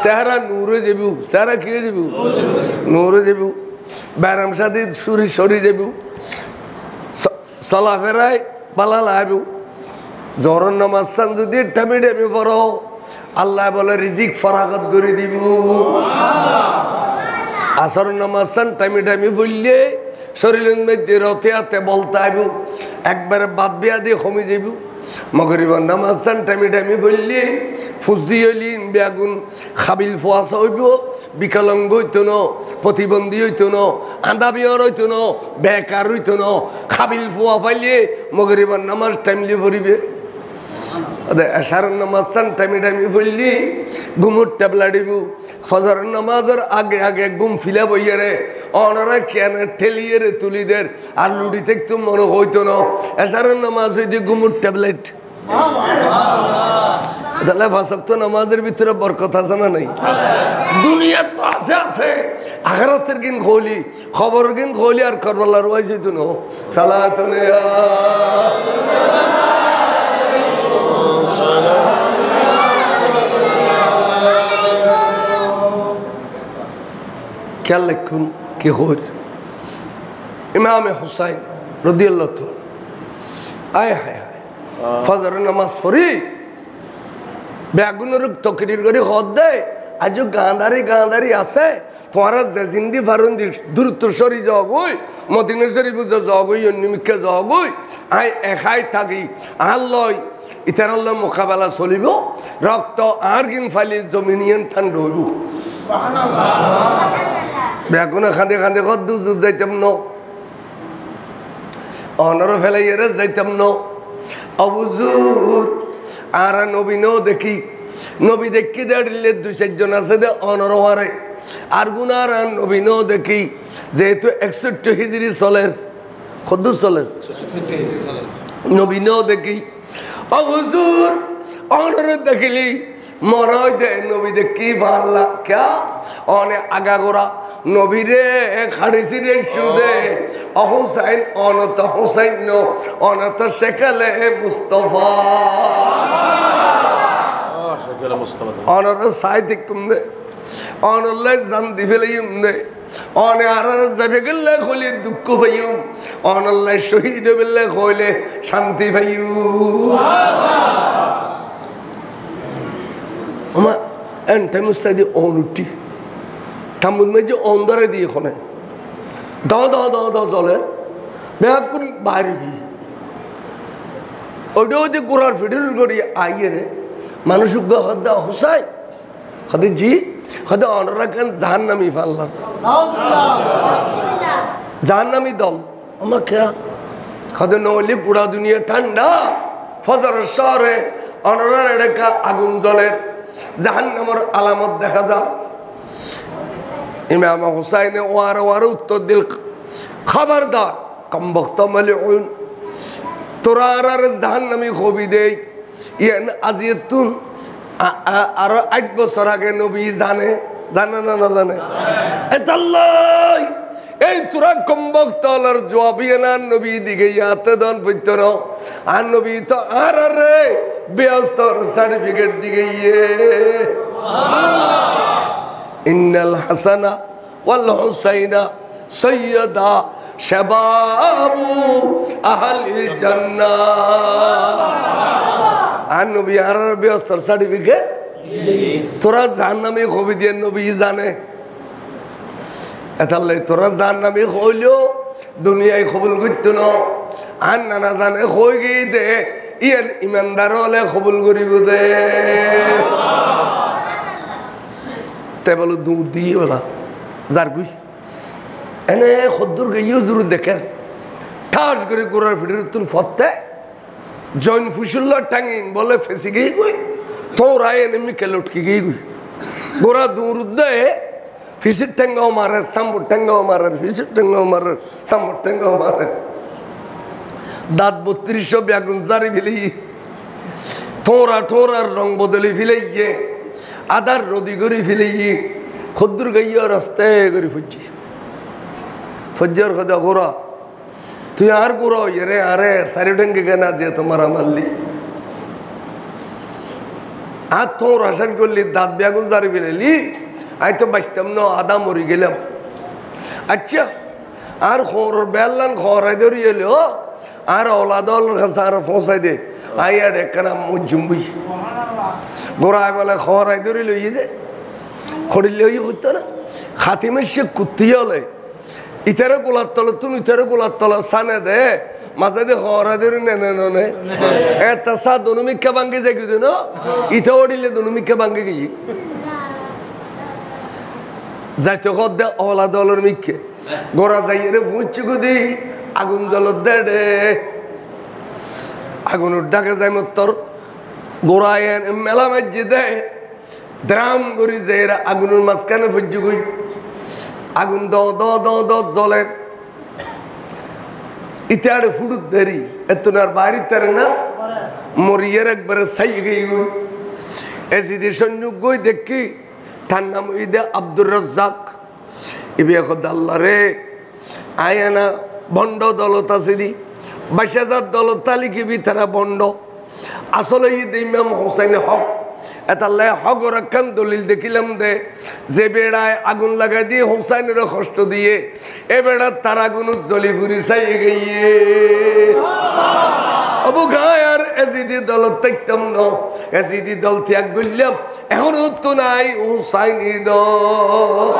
চেহারা নূরে যাবু চেহারা কি যাবু নূরে যাবু ব্যারাম সাদি সুরি সরি যাবু চলাফেরায় পালা লাইবু জহরের নামাজ চান যদি টামি টামি পড়ো আল্লাহ বলে রিজিক ফরাগত করে দিব আসর নামাজ চান টাইমে টাইমে বললে শরীরের মধ্যে রথে হাতে বলতে আইব একবারে বাদ বিয়া দিয়ে কমে যাব মগরিবার নামাজ চান টাইমে টাইমে বললে ফুজি হইলিন বেগুন খাবিল ফোয়াশ হইব বিকলাঙ্গ হইত ন প্রতিবন্ধী হইত ন আন্দা বিয়র হইত ন বেকার হইত ন খাবিল ফোয়া পাইলে মগরিবার নামাজ টাইমলি ভরিবে এশারের নামাজ চান টাইমে টাইমে পড়লি ঘুমুর ট্যাবলা দিবু ফজরের নামাজের আগে আগে ঘুম ফিলা বইয়ে রে অনারা কেন ঠেলিয়ে রে তুলিদের আর লুডি থেকে মনে হইতো না এশারের নামাজ হইতে ঘুমুর ট্যাবলেট তাহলে ভাষাক্ত নামাজের ভিতরে বরকত আছে না নাই দুনিয়া তো আছে আছে আখিরাতের দিন খোলি খবরের দিন খোলি আর করবালার ওয়াইজ হইতো না সালাতুন क्या लिखूं कि खुद इमाम हुसैन रदियल्लाहु ताला आय हाय हाय फजर नमाज पढ़ी बेगुनर तकरीर करी खद दे आज गांधारी আছে তোমারা যে জিন্দি ফারুন্দি দূরত্ব সরি যাও গই মদিনা শরীফ যাও গই নিমিকে যাও গই আই একাই থাকি আল্লাহ ইতার আল্লাহ মোকাবেলা চলিব রক্ত আর গিন ফালি জমিনিয়ান ঠান্ডা হইব বেগুনে খাঁদে খাঁদে কদ্দু যাইতাম ন অনর ফেলাইয়ের যাইতাম ন অবুজুর আর নবী ন দেখি নবী দেখি দাঁড়িলে 2-4 জন আছে দে অনর হারে আর গুনার নবী ন দেখি যেহেতু 61 হিজরি চলের কদ্দু চলের নবী ন দেখি অবুজুর অনর দেখিলি মনে হয় দে নবী দেখি ভাল্লা ক্যা অনে আগাগোড়া নবীরে খাড়িসিরে সুদে অহুসাইন অনত হুসাইন অনত শেখালে মুস্তফা অনর সাইতে কুমদে অনলে জানদি ফেলাইম দে অনে আর যাবে গেলে খলি দুঃখ পাইম অনলে শহীদ বেলে কইলে শান্তি পাইউ আমা এন্টাই মুস্তাদি অনুটি তামুদ মেজে অন্ধরে দিয়ে খনে দাও চলে বেগুন বাইরে গিয়ে ওইটাও যে গোড়ার ফিডের করি আইয়ে রে মানুষ হদ্দা হুসাই হদে জি হদে অনরা কেন জাহান্নামি ফাল্লাম জাহান্নামি দল আমার খেয়া হদে নলি পুরা দুনিয়া ঠান্ডা ফজরের শহরে অনরার এলাকা আগুন জ্বলের জাহান্নামের আলামত দেখা যায় ইমাম হুসাইনে ওয়ার উত্তর দিল, খবরদার কম বক্ত মালিউন, তোরা আর জাহান্নামী খবি দেই। ইয়ান আজিয়াতুন আরো 8 বছর আগে নবী জানে না না জানে এতাল্লাই এই তোরা কম বক্ত আলার জবাব না নবী দিকে ইয়াতে দন পইতো না আর নবী তো আর রে বেস্তর সার্টিফিকেট দিকে ইয়ে ইন্নাল হাসানা ওয়াল হুসাইনা সাইয়্যিদা শাবাবু আহলিল জান্নাহ। আর নবী আর বেস্তর সার্টিফিকেট তোরা জাহান্নামে খবি দিয়ে নবী জানে এতাল্লাই তোরা জাহান্নামে হইলেও দুনিয়ায় কবুল করতো না আর নানা জানে হয়ে গিয়ে দে ইয়ান ইমানদার হলে কবুল করিব দে তাই বলো দুধ দিয়ে বলা যার গুই এনে খদ্দুর গিয়েও জরুর দেখেন ঠাস করে গোড়ার ফিটের তুন ফতে জৈন ফুসুল্লা টাঙিন বলে ফেসে গিয়ে গুই তোরা এনে কে লটকে গিয়ে গুই গোড়া দূর দেয় ফিসির টেঙ্গাও মারে সাম্বুর টেঙ্গাও মারে ফিসির টেঙ্গাও মারে সাম্বুর টেঙ্গাও মারে দাঁত 3200 বেগুন জারি ফেলি ঠোঁরার রং বদলি ফেলে গিয়ে আদার রদি করে ফেলে গিয়ে খদ্দুর গাইয়া রাস্তায় করে ফুজি ফজ্জার কথা গোড়া তুই আর গোড়া রে আরে সারি টেঙ্গে কেনা যে তোমার মারলি আর তোর আসান করলি দাঁত বেগুন জারি ফেলেলি আই তো বাঁচতাম না আদা মরি গেলাম আচ্ছা আর খোর বেললান খরাই ধরি এলো আর ওলাদল কাছে আর ফসাই দে আই আর একখানা মজুম্বি গোড়াই বলে খরাই ধরি লইয়ে দে খড়িলে ওই হতো না খাতিমের সে কুত্তি হলে ইতারে গোলার তলে তুমি ইতারে গোলার তলে সানে দে মাঝে দিয়ে খরাই ধরি নে নে এটা সা দনুমিকা ভাঙ্গে যাই কিন্তু না ইটা ওড়িলে দনুমিকা ভাঙ্গে গিয়ে যাইতে দে ওলা দলের মিখে গোড়া যাইয়ে রে ভুঁচি গুদি আগুন জলত দে রে আগুনের ডাকে যাই মতর গোড়ায় মেলা মাঝে দে দ্রাম করি যাই আগুনের মাঝখানে ভুজি গুই আগুন দ জলের ইতিহারে ফুটুত দেরি এত আর বাইরে তারে না মরিয়ের একবারে সাই গই গুই এজিদি সৈন্য গই দেখি তার নাম ঈদে আব্দুর রাজ্জাক ইবি এখন আল্লাহ রে আয়ানা বন্ড দলত আছে দি 22,000 দলত তালিকিবি তারা বন্ড আসলে ঈদ ইমাম হোসেন হক এতাল্লাহ হক রাখান দলিল দেখিলাম দে যে বেড়ায় আগুন লাগাই দিয়ে হোসেনের কষ্ট দিয়ে এ বেড়া তার আগুন জ্বলি ফুরি চাই গিয়ে অবু গায় আর এজিদি দল থাকতাম ন এজিদি দল ত্যাগ করলাম এখন তো নাই হুসাইনি দল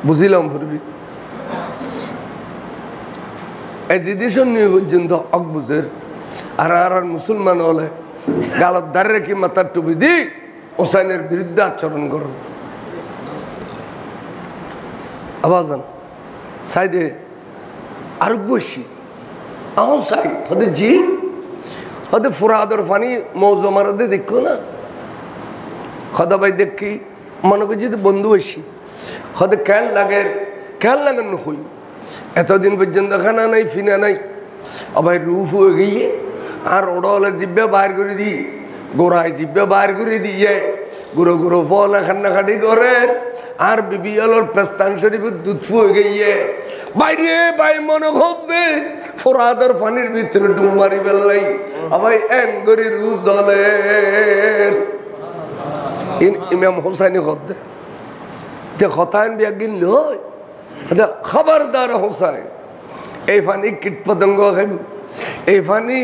বুঝিলাম ফুরবি এজিদি সন্নি পর্যন্ত অকবুজের আর আর মুসলমান হলে গালত দাঁড়ে রেখে মাথার টুপি দি হুসাইনের বিরুদ্ধে আচরণ কর আবাজান সাইদে আর বসি আহ সাই হতে জি হতে ফুরাদর ফানি মৌজ মারাতে দেখো না খদা ভাই দেখি মনে করছি বন্ধু বসি হতে খেয়াল লাগেন হই এতদিন পর্যন্ত খানা নাই ফিনা নাই আবার রুফ হয়ে গিয়ে আর ওড়লে জিব্বে বাইর করে দিই গোড়ায় জিব্বে বাইর করে দিয়ে গুঁড়ো ফল খান্নাখাটি করে আর বিবি আলোর পেস্তান শরীফের দুধ হয়ে গিয়ে বাইরে বাই মনে খুব দে ফোরাদর পানির ভিতরে ডুম মারি ফেললাই আবার এন করি রু জলের ইমাম হোসাইনি খদ দে খতায়ন বিয়া গিনল খবরদার হোসাইন এই পানি কীট পতঙ্গ খাইব এই পানি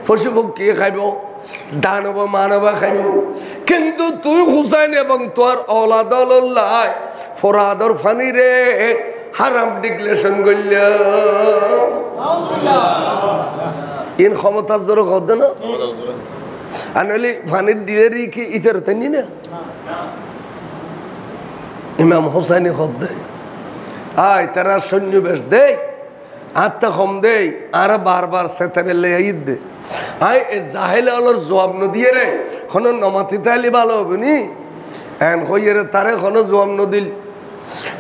পশু পক্ষী খাইব দানব মানব খাইব কিন্তু তুই হুসাইন এবং তোর ওলাদুল্লাহ ফরাদর ফানি রে হারাম ডিক্লেশন করল ইন ক্ষমতার জোর কদ না আনলি ফানির ডিলেরি কি ইতার তানি না ইমাম হুসাইনি কদ দে আয় তারা সৈন্যবেশ দে আত্মা কম দে আর বারবার সেতে বেলে ঈদ দে আয় জাহেল আলোর জবাব নদিয়ে রে কোনো নমাতি তাইলে ভালো হবে নি এন হইয়ের তারে এখনো জবাব নদিল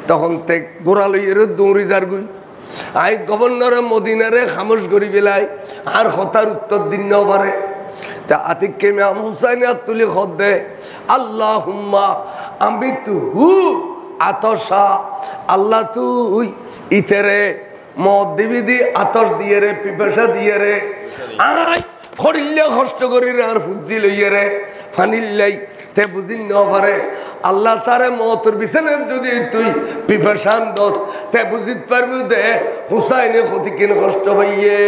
তখন তে গোড়া লইয়ের দৌড়ি যার গুই আই গভর্নরে মদিনারে খামোশ করি বেলায় আর হতার উত্তর দিন না পারে তা আতিককে ইমাম হুসাইন আর তুলি খত দে আল্লাহুম্মা আমি তু হু আতসা আল্লাহ তুই ইতেরে মদ দিবি দি আতস দিয়ে রে পিপাসা দিয়ে রে আয় খড়িল্লা কষ্ট করি রে আর ফুজি লইয়ে রে ফানিল্লাই তে বুঝিন ন পারে আল্লাহ তারে মতর বিছানে যদি তুই পিপাসান দোস তে বুঝিত পারবি দে হুসাইনে ক্ষতি কিন কষ্ট হইয়ে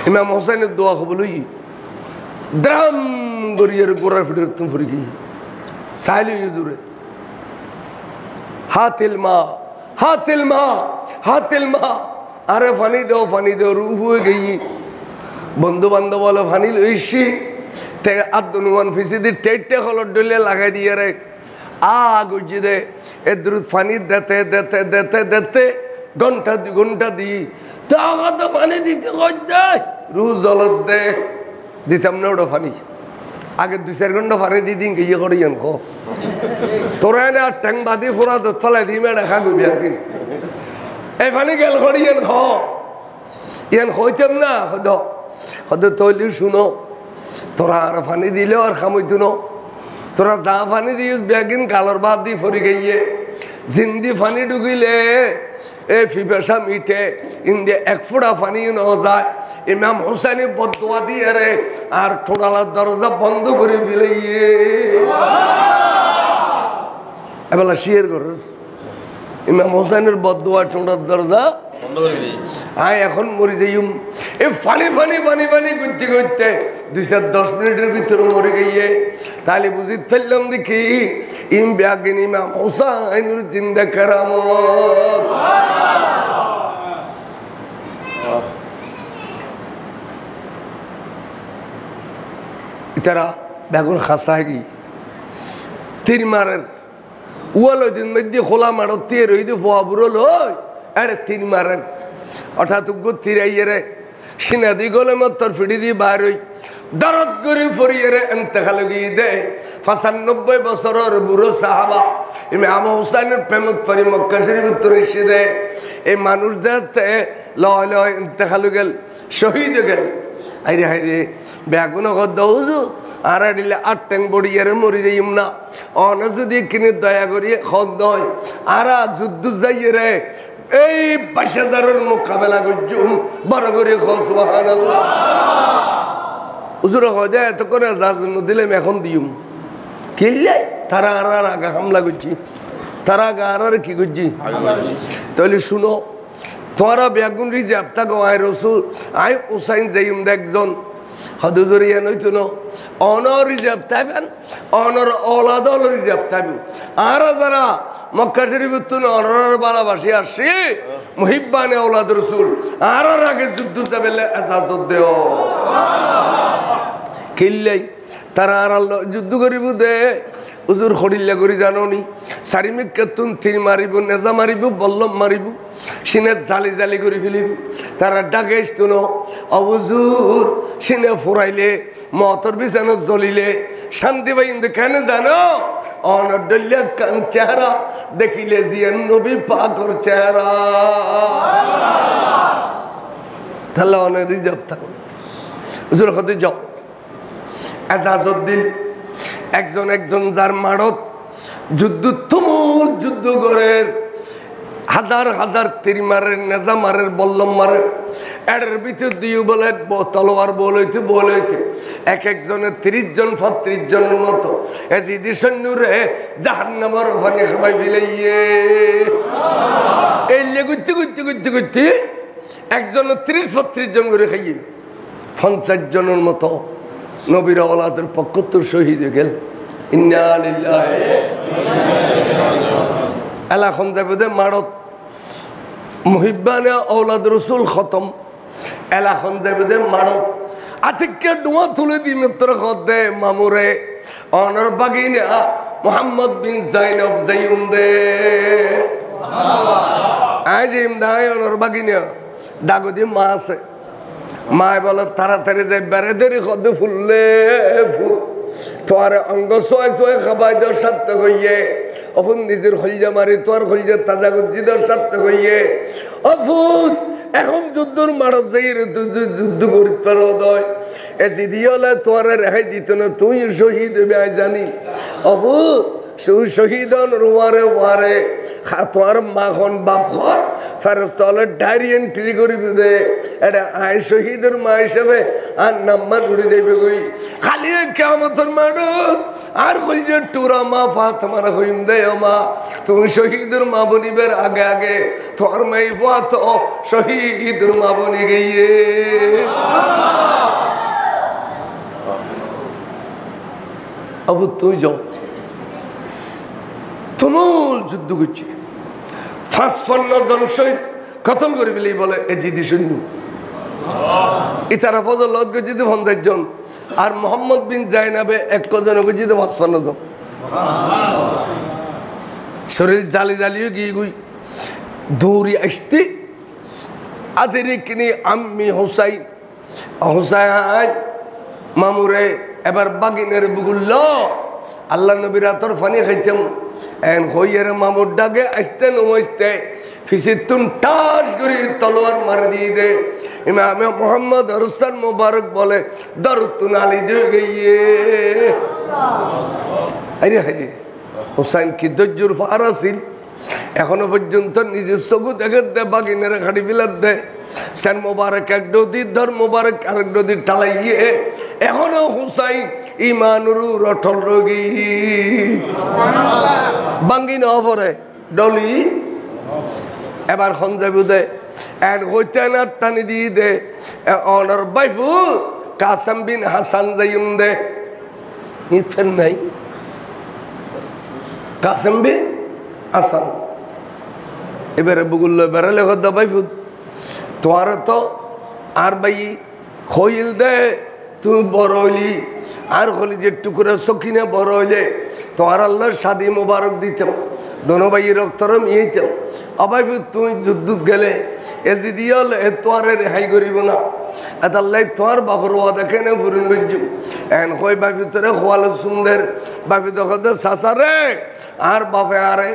ইমাম হুসাইনের দোয়া কবলই দ্রাম গরিয়ের গোড়ার ফিরে তুমি ফুরি গিয়ে সাইলি জুড়ে হাতিল মা হাতিল মা হাতিল মা আরে ফানি দেও রুহ হয়ে গেই বন্ধু বান্ধব বলে ফানি লইছি তে আব্দুল ফিসিদি টেটে হলর ডলে লাগাই দিয়ে রে গুজি দে এ দ্রুত ফানি দেতে দেতে দেতে দেতে ঘন্টা 2 ঘন্টা দি তো ফানি দিতে কই দে রুহ জলত দে দিতাম না ওটা ফানি আগে 2-4 ঘন্টা ফানি দি দিন গিয়ে করিয়েন খো তোরা না ট্যাং বাদি ফোরা দত ফলাই দি মেডা খা গুবি একদিন এই ফানি গেল করিয়েন খ ইয়ান হইতাম না হদ তৈলি শুনো তোরা আর ফানি দিলে আর খামইতো ন তোরা যা ফানি দিস বেগিন গালর বাদ দি ফরি গিয়ে জিন্দি ফানি ঢুকিলে এ ফিফেসা মিঠে ইন্দিয়া 1 ফোঁটা ফানি ন যায় ইমাম হুসাইনি বদদুয়া দিয়ে রে আর ঠোঁটালার দরজা বন্ধ করে ফেলে এবেলা শিয়ের ঘর ইমাম হুসাইনের বদদুয়া ঠোঁটার দরজা আয় এখন মরি যাইম এ ফানি ফানি ফানি ফানি করতে করতে 2-10 মিনিটের ভিতরে মরে গিয়ে তাহলে বুঝি ফেললাম দেখি ইম ব্যাগিন ইমাম হুসাইনুর জিন্দা কারামত ইতারা বেগুন খাসা গিয়ে তীর মারের ওয়াল দিন মধ্যে খোলা মারো তীর ওই দিয়ে ফোয়া বুড়ো লই আরে তীর মারেন অর্থাৎ তীর আইয়ে রে সিনাদি গলে মত তোর ফিডি দিয়ে বার হই দরদ করে ফরিয়ে রে এন্তেকাল গিয়ে দে 95 বছরের বুড়ো সাহাবা ইমাম হুসাইনের প্রেমত পরি মক্কা শরীফ উত্তর এসে দে এই মানুষ যাতে লয় লয় এন্তেকাল গেল শহীদ গেল আইরে হাইরে বেগুন কত হুজুর আর দিলে 8 ট্যাং বড়িয়ারে মরি যাইম না অন যদি কিনে দয়া করিয়ে খদ দয় আর যুদ্ধ যাইয়ে রে এই 22,000-এর মোকাবেলা করছুম বড় করে খোঁজ সুবহানাল্লাহ হুজুর হয় এত করে যার জন্য দিলাম এখন দিম কিল্লাই তারা আর আগা হামলা করছি তারা আগা আর কি করছি তাহলে শুনো তোমরা বেগুন রিজার্ভ থাকো আয় রসুল আয় হুসাইন যাইম একজন হদুজুর ইয়ে নইতো না অনর রিজার্ভ থাকবেন অনর ওলাদ রিজার্ভ থাকবেন আর যারা মক্কা শরীফ তুন অনর বালাবাসী আসছি মুহিব্বানে ওলাদ রসুল আর আগে যুদ্ধ যাবে এজাজত দেও কিল্লাই তারা আর যুদ্ধ করিব দে হুজুর খড়িল্লা করি জানি সারিমিক কেতুন তীর মারিব নেজা মারিব বল্লম মারিব সিনে জালি জালি করে ফেলিব তারা ডাকে আসতো ন অবুজুর সিনে ফুরাইলে মতর বিছানো জ্বলিলে শান্তি পাই কেন জানো অনডল্যা কান চেহারা দেখিলে জিয়ান নবী পাকর চেহারা তাহলে অনেক রিজার্ভ থাকুন হুজুর হতে যাও এজাজত দিল একজন একজন যার মারত যুদ্ধ তুমুল যুদ্ধ করে হাজার হাজার তীর মারের নেজা মারের বল্লম মারের এর ভিতর দিয়ে বলে তলোয়ার বলইতে এক একজনের 30 জন 35 জনের মতো এজিদি সৈন্যরে জাহান্নামের ওখানে খাবাই ফেলাইয়ে এই লেগুতে করতে করতে করতে একজনের 30-35 জন করে খাইয়ে 50 জনের মতো নবীর ওলাদের পক্ষ তো শহীদ গেল ইন্না লিল্লাহি এলাখন যাবে দে মারত মুহিব্বানে ওলাদ রসুল খতম এলাখন যাবে দে মারত আতিককে ডুয়া তুলে দি মিত্র খত দে মামুরে অনর বাগিনা মোহাম্মদ বিন জাইনব জাইম দে আজ ইম দাই অনর বাগিনা ডাগদি মা আছে মায় বলে তাড়াতাড়ি যাই বেড়ে দেরি কত ফুললে ফুল তোমার অঙ্গ সোয় সোয় খাবাই দর সার্থক হইয়ে অফুন নিজের হলজা মারি তোমার হলজা তাজা গুজি দর সার্থক হইয়ে অফুত এখন যুদ্ধর মারত যাই যুদ্ধ করি পারদয় এ যদি হলে তোমার রেহাই দিত না তুই শহীদ হইবে আই জানি অফুত শহীদ রুয়ারে ওয়ারে তোমার মাখন বাপ ঘর ফেরস্ত হলে ডায়েরি এন্ট্রি করিব দে এটা আই শহীদের মা হিসেবে আর নাম্বার উড়ে যাইবে কই খালি কেমতর মানুষ আর কই যে টুরা মা ফাতেমার হইম দে মা তুমি শহীদের মা বনিবের আগে আগে তোমার মাই ফাত শহীদের মা বনি গিয়ে আবু তুই যাও তুমুল যুদ্ধ করছি ৫৫ জন শহীদ কতল করে ফেলেই বলে এজিদি সৈন্য ইতারা ফজল গজিতে ৫০ জন আর মোহাম্মদ বিন জাইনাবে এক কজন গজিতে ৫৫ জন শরীর জালি জ্বালিয়ে গিয়ে গুই দৌড়ি আসতে আদেরি কিনি আম্মি হুসাইন হুসাইন মামুরে এবার বাগিনের বুগুল্ল আল্লাহ নবীর আতর ফানি খাইতাম এন হইয়ের মামুর ডাকে আসতে নমস্তে ফিসিতুন টাস করে তলোয়ার মার দিয়ে দে ইমামে মোহাম্মদ রুস্তান মুবারক বলে দরুতুন আলী দিয়ে গিয়ে আরে হারে হুসাইন কি ধৈর্যর ফার আছিল এখনো পর্যন্ত নিজের চকু দেখে দে বাগিনের খাড়ি বিলাত দে সেন মোবারক এক নদীর ধর মোবারক আরেক নদীর টালাইয়ে এখনো হুসাইন ইমানুরু রঠল রোগী বাঙ্গি না পরে ডলি এবার হঞ্জাবু দে এন হইতে না টানি দিয়ে দে অনার বাইফু কাসম বিন হাসান যাইম দে ফের নাই কাসম বিন হাসান এবারে বুগুল্লো বেড়ালে হদ্দা বাইফু তোমার তো আর ভাই হইল দে তুমি বড় হইলি আর হলি যে টুকুরা সখিনে বড় হইলে তোমার আল্লাহর শাদি মুবারক দিতাম দোনো ভাই রক্তরম ইয়েতাম অবাই তুই যুদ্ধ গেলে এ যদি হলে তোমার রেহাই করিব না এত আল্লাহ তোমার বাপর ওয়া দেখে না ফুরিন গজ্জুম এন হই বাপি তোরে খোয়াল সুন্দর বাপি তখন সাসারে আর বাপে আরে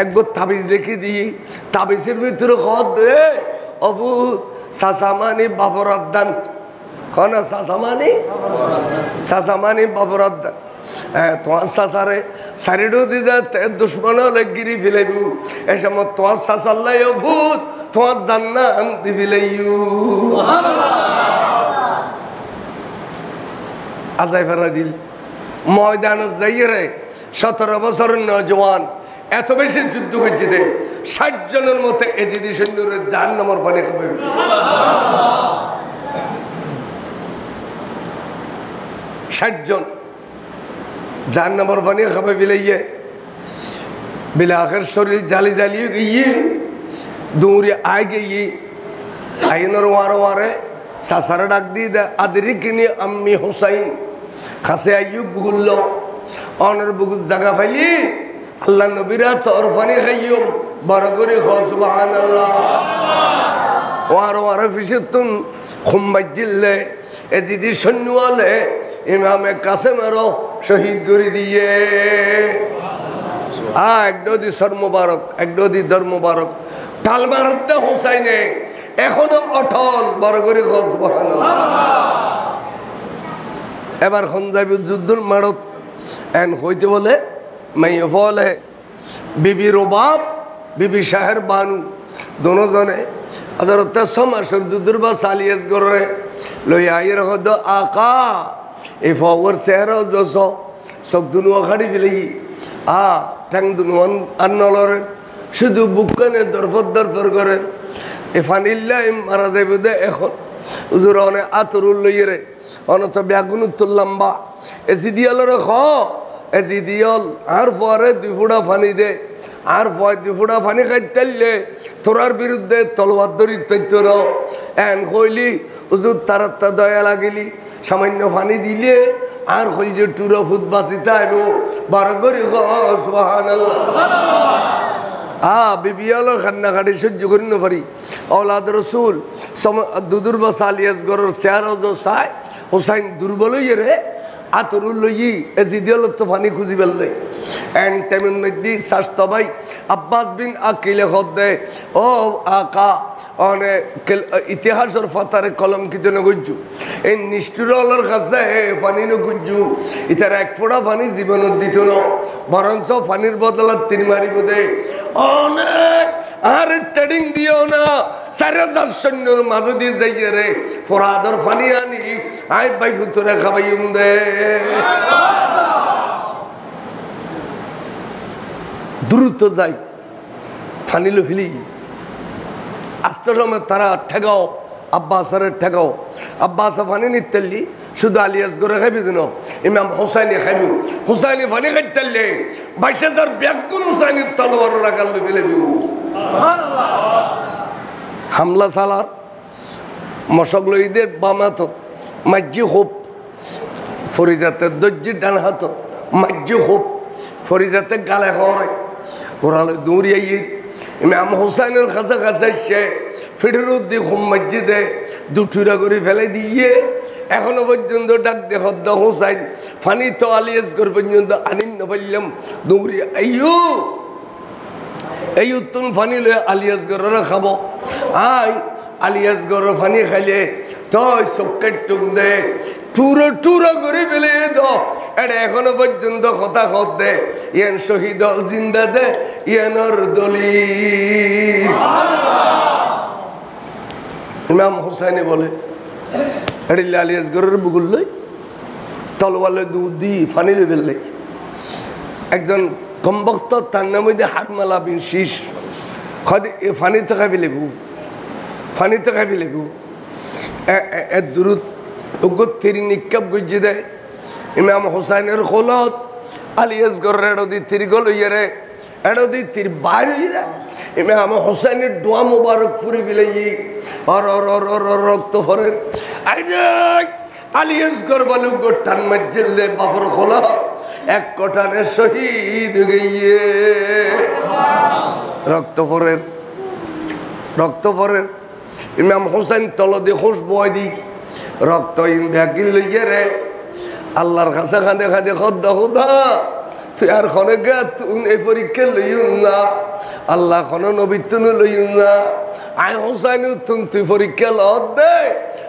একবার তাবিজ রেখে দিই তাবিজের ভিতরে খদ দে অবু সাসামানি বাপর আদান কনা সাসামানি বাপর আদান তোমার সাসারে সারিডো দিদা দুশ্মন হলে গিরি ফেলাইবু এই সময় তোমার সাসাল্লাই অভূত তোমার জান্নাত দি ফেলাইউ আজাই ফেরা দিল ময়দানত যাইয়ে রে ১৭ বছরের নজওয়ান এত বেশি যুদ্ধ করছে দে ৬০ জনের মতো এজিদি সৈন্যের জাহান্নামের পানি খাবে ৬০ জন জাহান্নামের পানি খাবে বিলাইয়ে বিলে আখের শরীর জালি জ্বালিয়ে গিয়ে দৌড়ে আয় গিয়ে আইনের ওয়ারে ওয়ারে সাসারে ডাক দিয়ে দে আদরি কিনি আম্মি হুসাইন খাসে আইয়ু বুগুল্ল অনের বুগুল জায়গা ফাইলি আল্লাহ নবীরা তোর ফানি খাইয়ুম বড় করে সুবহানাল্লাহ ওয়ারে ওয়ারে ফিসিতুন খুম্বাজিল্লে এজিদি সৈন্যওয়ালে ইমামে কাসেমেরও শহীদ করে দিয়ে এক নদী সর মুবারক এক নদী দর মুবারক তালমারদ্দে হুসাইনে এখনো অটল বড় করে সুবহানাল্লাহ এবার হঞ্জাবি যুদ্ধর মারত এন হইতে বলে মাইয়ে বলে বিবি রবাব বিবি শাহের বানু দোনোজনে হযরত সমাসর যুদ্ধর বা সালিয়াস করে লই আইর হদ আকা এ ফওর সেরা জস সব দুনো খাড়ি দিলি ঠ্যাং দুনো আন্নলরে শুধু বুককানে দরফর করে এফানিল্লা মারা যাইবে দে এখন হুজুর অনে আতরুল লইরে অনত ব্যাগুন তুললাম্বা এজিদিয়ালরে খ এজিদিয়াল আর পরে 2 ফুটা পানি দে আর 2 ফুটা পানি খাইতেলে তোরার বিরুদ্ধে তলোয়ার ধরি চৈতর এন কইলি হুজুর তারাত্তা দয়া লাগিলি সামান্য পানি দিলে আর কইল যে টুরা ফুট বাঁচিতে আইব বার করি সুবহানাল্লাহ বিবিয়ালোর কান্নাকাটি সহ্য করি না পারি ওলাদ রসুল দুদুর বাসা আলিয়াস গরের চেহারা চায় হুসাইন দুর্বল হইয়ে রে আতরুল লই এজিদিয়ালত তো ফানি খুঁজি পেললে এন্ড তেমন মধ্যে স্বাস্থ্য ভাই আব্বাস বিন আকিলে হদ দেয় ও আকা অনে ইতিহাসের ফাতারে কলঙ্কিত নগুঞ্জু এই নিষ্ঠুরলের কাছে ফানি নগুঞ্জু ইতার এক ফোঁটা ফানি জীবনত দিত ন বরঞ্চ ফানির বদলাত তিনি মারিব দে অনেক আর ট্রেডিং দিও না ৪,০০০ সৈন্যর মাঝে দিয়ে যাইয়ে রে ফোরাদর ফানি আনি আই বাই ফুতুরে খাবাইম দে দ্রুত যাই ফানিলো ফিলি আস্তে সময় তারা ঠেগাও আব্বাসারের ঠেগাও আব্বাসা ফানি নিতেলি শুধু আলিয়াস করে খাইবি দিন ইমাম হুসাইনি খাইবি হুসাইনি ফানি খাইতেলে ২২,০০০ ব্যাগুন হুসাইনির তলোয়ার রাখাল ফেলেবি হামলা সালার মশক লইদের বাম হাতত মাজ্জি হোপ ফরিজাতের দর্জির ডান হাতত মাজ্জি হোপ ফরিজাতে গালে হরে ওরালে দৌড়িয়ে ইমাম হুসাইনের কাছে কাছে সে ফিটের উদ্দি খুব মসজিদে দুটুরা করে ফেলে দিয়ে এখনো পর্যন্ত ডাক দে হদ্দ হুসাইন ফানি তো আলিয়াস করে পর্যন্ত আনিন না বললাম দৌড়িয়ে এই উত্তম ফানি লয়ে আলিয়াস গড়ের খাবো আই আলিয়াস গড় ফানি খাইলে তো চক্কের টুক দে টুরো টুরো করে ফেলে দো এটা এখনো পর্যন্ত কথা খত দে ইয়ান শহীদ জিন্দা দে ইয়ানর দলিল ইমাম হুসাইনি বলে এডিল্লা আলিয়াস গড়ের বুগুল লই তলওয়ালে দুধ দি ফানি লই ফেললে একজন কমবক্ত তার নাম হইতে হারমালা বিন শীষ ফানি তো খাবি লেবু ফানি তো খাবি লেবু এ দূরত তিরি নিক্ষেপ গুজি দেয় ইমাম হুসাইনের খোলত আলিয়াস গড়ের এডি তিরি গল হইয়ে রে এডি তির বাইর হইয়ে রে ইমাম হুসাইনের ডোয়া মুবারক ফুরি বিলাই রক্ত ভরের আলিয়াস গড় বালু গোটান মজ্জিলে বাবর খোলা এক কটানে শহীদ গিয়ে রক্ত ভরের ইমাম হুসাইন তল দিয়ে খুশ বয় দি রক্ত ইন্দিল লইয়ে রে আল্লাহর কাছে খাঁদে খাঁদে খদ্দা খুদা তুই আর খনে গা তুই এই পরীক্ষা লইন না আল্লাহ খনো নবী তুনু লইন না আয় হুসাইন তুই পরীক্ষা লত দে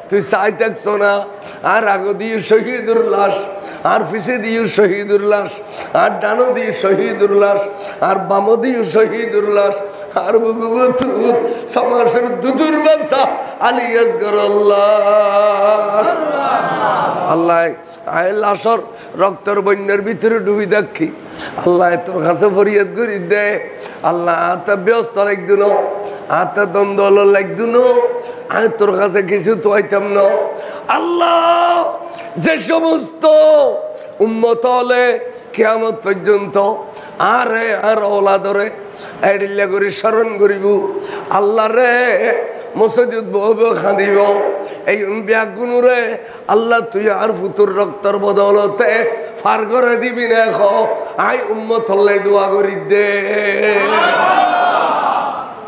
তুই চাই দেখছ না আর আগে দিয়ে শহীদুর লাশ আর পিছে দিয়ে শহীদুর লাশ আর ডানো দিয়ে শহীদুর লাশ আর বামো দিয়ে শহীদুর লাশ আর বুগুবতুর সমাসের দুদুর বাসা আলিয়াস গর আল্লাহ আয় লাশর রক্তর বন্যার ভিতরে ডুবি দেখি আল্লাহ তোর কাছে ফরিয়াদ করি দে আল্লাহ আতা ব্যস্ত লাগদিন আতা দ্বন্দ্ব লাগদিন আমি তোর কাছে কিছু তো আইতাম না আল্লাহ যে সমস্ত উম্মত হলে কিয়ামত পর্যন্ত আর ওলাদরে এডিল্লা করে স্মরণ করিব আল্লাহ রে মসজিদ বহু খাঁদিব এই ব্যাগুনুরে আল্লাহ তুই আর ফুতুর রক্তর বদলতে ফার করে দিবি না আই উম্মত হলে দোয়া করি দে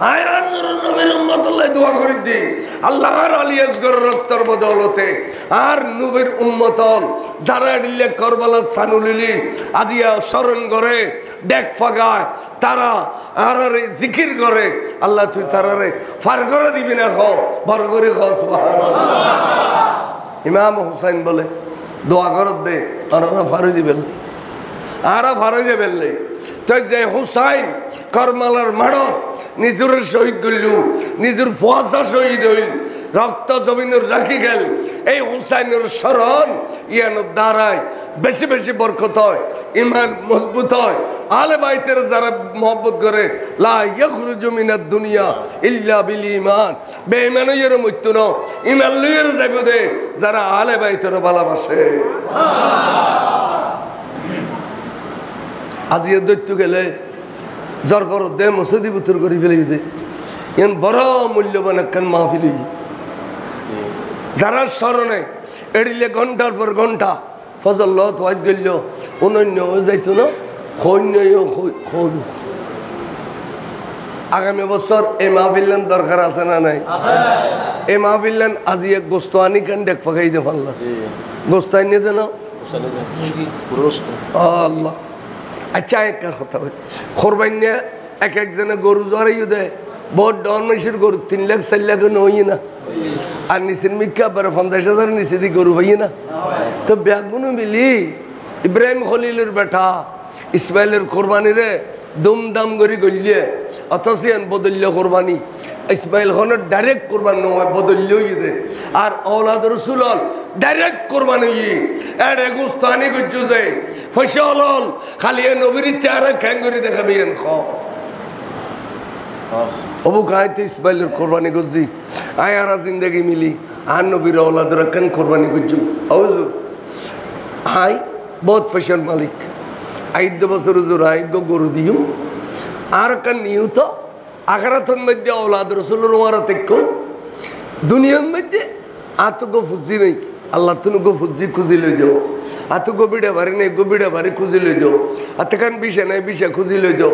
আয় নবীর উম্মতুল্লাহ দোয়া করি দি আল্লাহ আর আলিয়াস গড়ের রক্তর বদলতে আর নবীর উম্মত যারা দিলে করবালার সানুলিলি আজিয়া স্মরণ করে ডেক ফাগায় তারা আর জিকির করে আল্লাহ তুই তারারে ফার করে দিবি না বড় করে ইমাম হুসাইন বলে দোয়া কর দে আর ফারু দিবেন আর ফারু দিবেন তাই যে হুসাইন করমালার মাড়ত নিজের শহীদ করল নিজের ফুয়াশা শহীদ হইল রক্ত জমিনের রাখি গেল এই হুসাইনের স্মরণ ইয়ানোর দ্বারায় বেশি বেশি বরকত হয় ইমান মজবুত হয় আলে বাইতের যারা মহব্বত করে লা ইয়াখরুজু মিনাদ দুনিয়া ইল্লা বিল ঈমান বেঈমান হইয়ের মৃত্যু ন ঈমান লইয়ের যাইব দে যারা আলে বাইতের ভালোবাসে আজি দৈত্য গেলে যার পর দে মসজিদ বুতুর করে ফেলে দে ইয়ান বড় মূল্যবান একখান মাহফিল যারা স্মরণে এড়িলে ঘন্টার পর ঘন্টা ফজল লত ওয়াজ গেল অনন্য যাইতো না আগামী বছর এই মাহফিলেন দরকার আছে না নাই? এই মাহফিলেন আজি এক গোস্ত আনি কেন দেখ পাকাই দে পারলাম গোস্ত আনি দে না আল্লাহ। আচ্ছা একটা কথা হয় কোরবানি এক একজনে গরু জড়াইও দেয় বহুত ডন মানুষের গরু 3 লাখ 4 লাখ নই না আর নিচের মিকা বারে 50,000 নিচে দিয়ে গরু ভাই না তো ব্যাগুনো মিলি ইব্রাহিম খলিলের বেটা ইসমাইলের কোরবানি রে দুমদাম করে গলিয়ে অথচ বদল্য কোরবানি ইসমাইল খানের ডাইরেক্ট কোরবান নয় বদল্য দে আর औलाद रसूल ডাইরেক্ট কোরবানি এর গুস্তানি গজ্জু যায় ফসল খালি নবীর চেহারা খ্যাঙ্গরি দেখাবি এন খ অবু খাইতে ইসমাইলের কোরবানি গজ্জি আয়ারা জিন্দগি মিলি আর নবীর औलाद রাখেন কোরবানি গজ্জু আউযু আই বহুত ফসল মালিক 5 বছর জোর আইগ গরু দিও আর কান নিয়ত আখিরাতের মধ্যে औलाद রাসূলের ওয়ারা তেক দুনিয়ার মধ্যে আতগো ফুজি নাই আল্লাহ তুমি গো ফুজি খুঁজি লই যাও আতো গোবিড়া বাড়ি নেই গোবিড়া বাড়ি খুঁজি লই যাও আতখান বিষে নাই বিষে খুঁজি লই যাও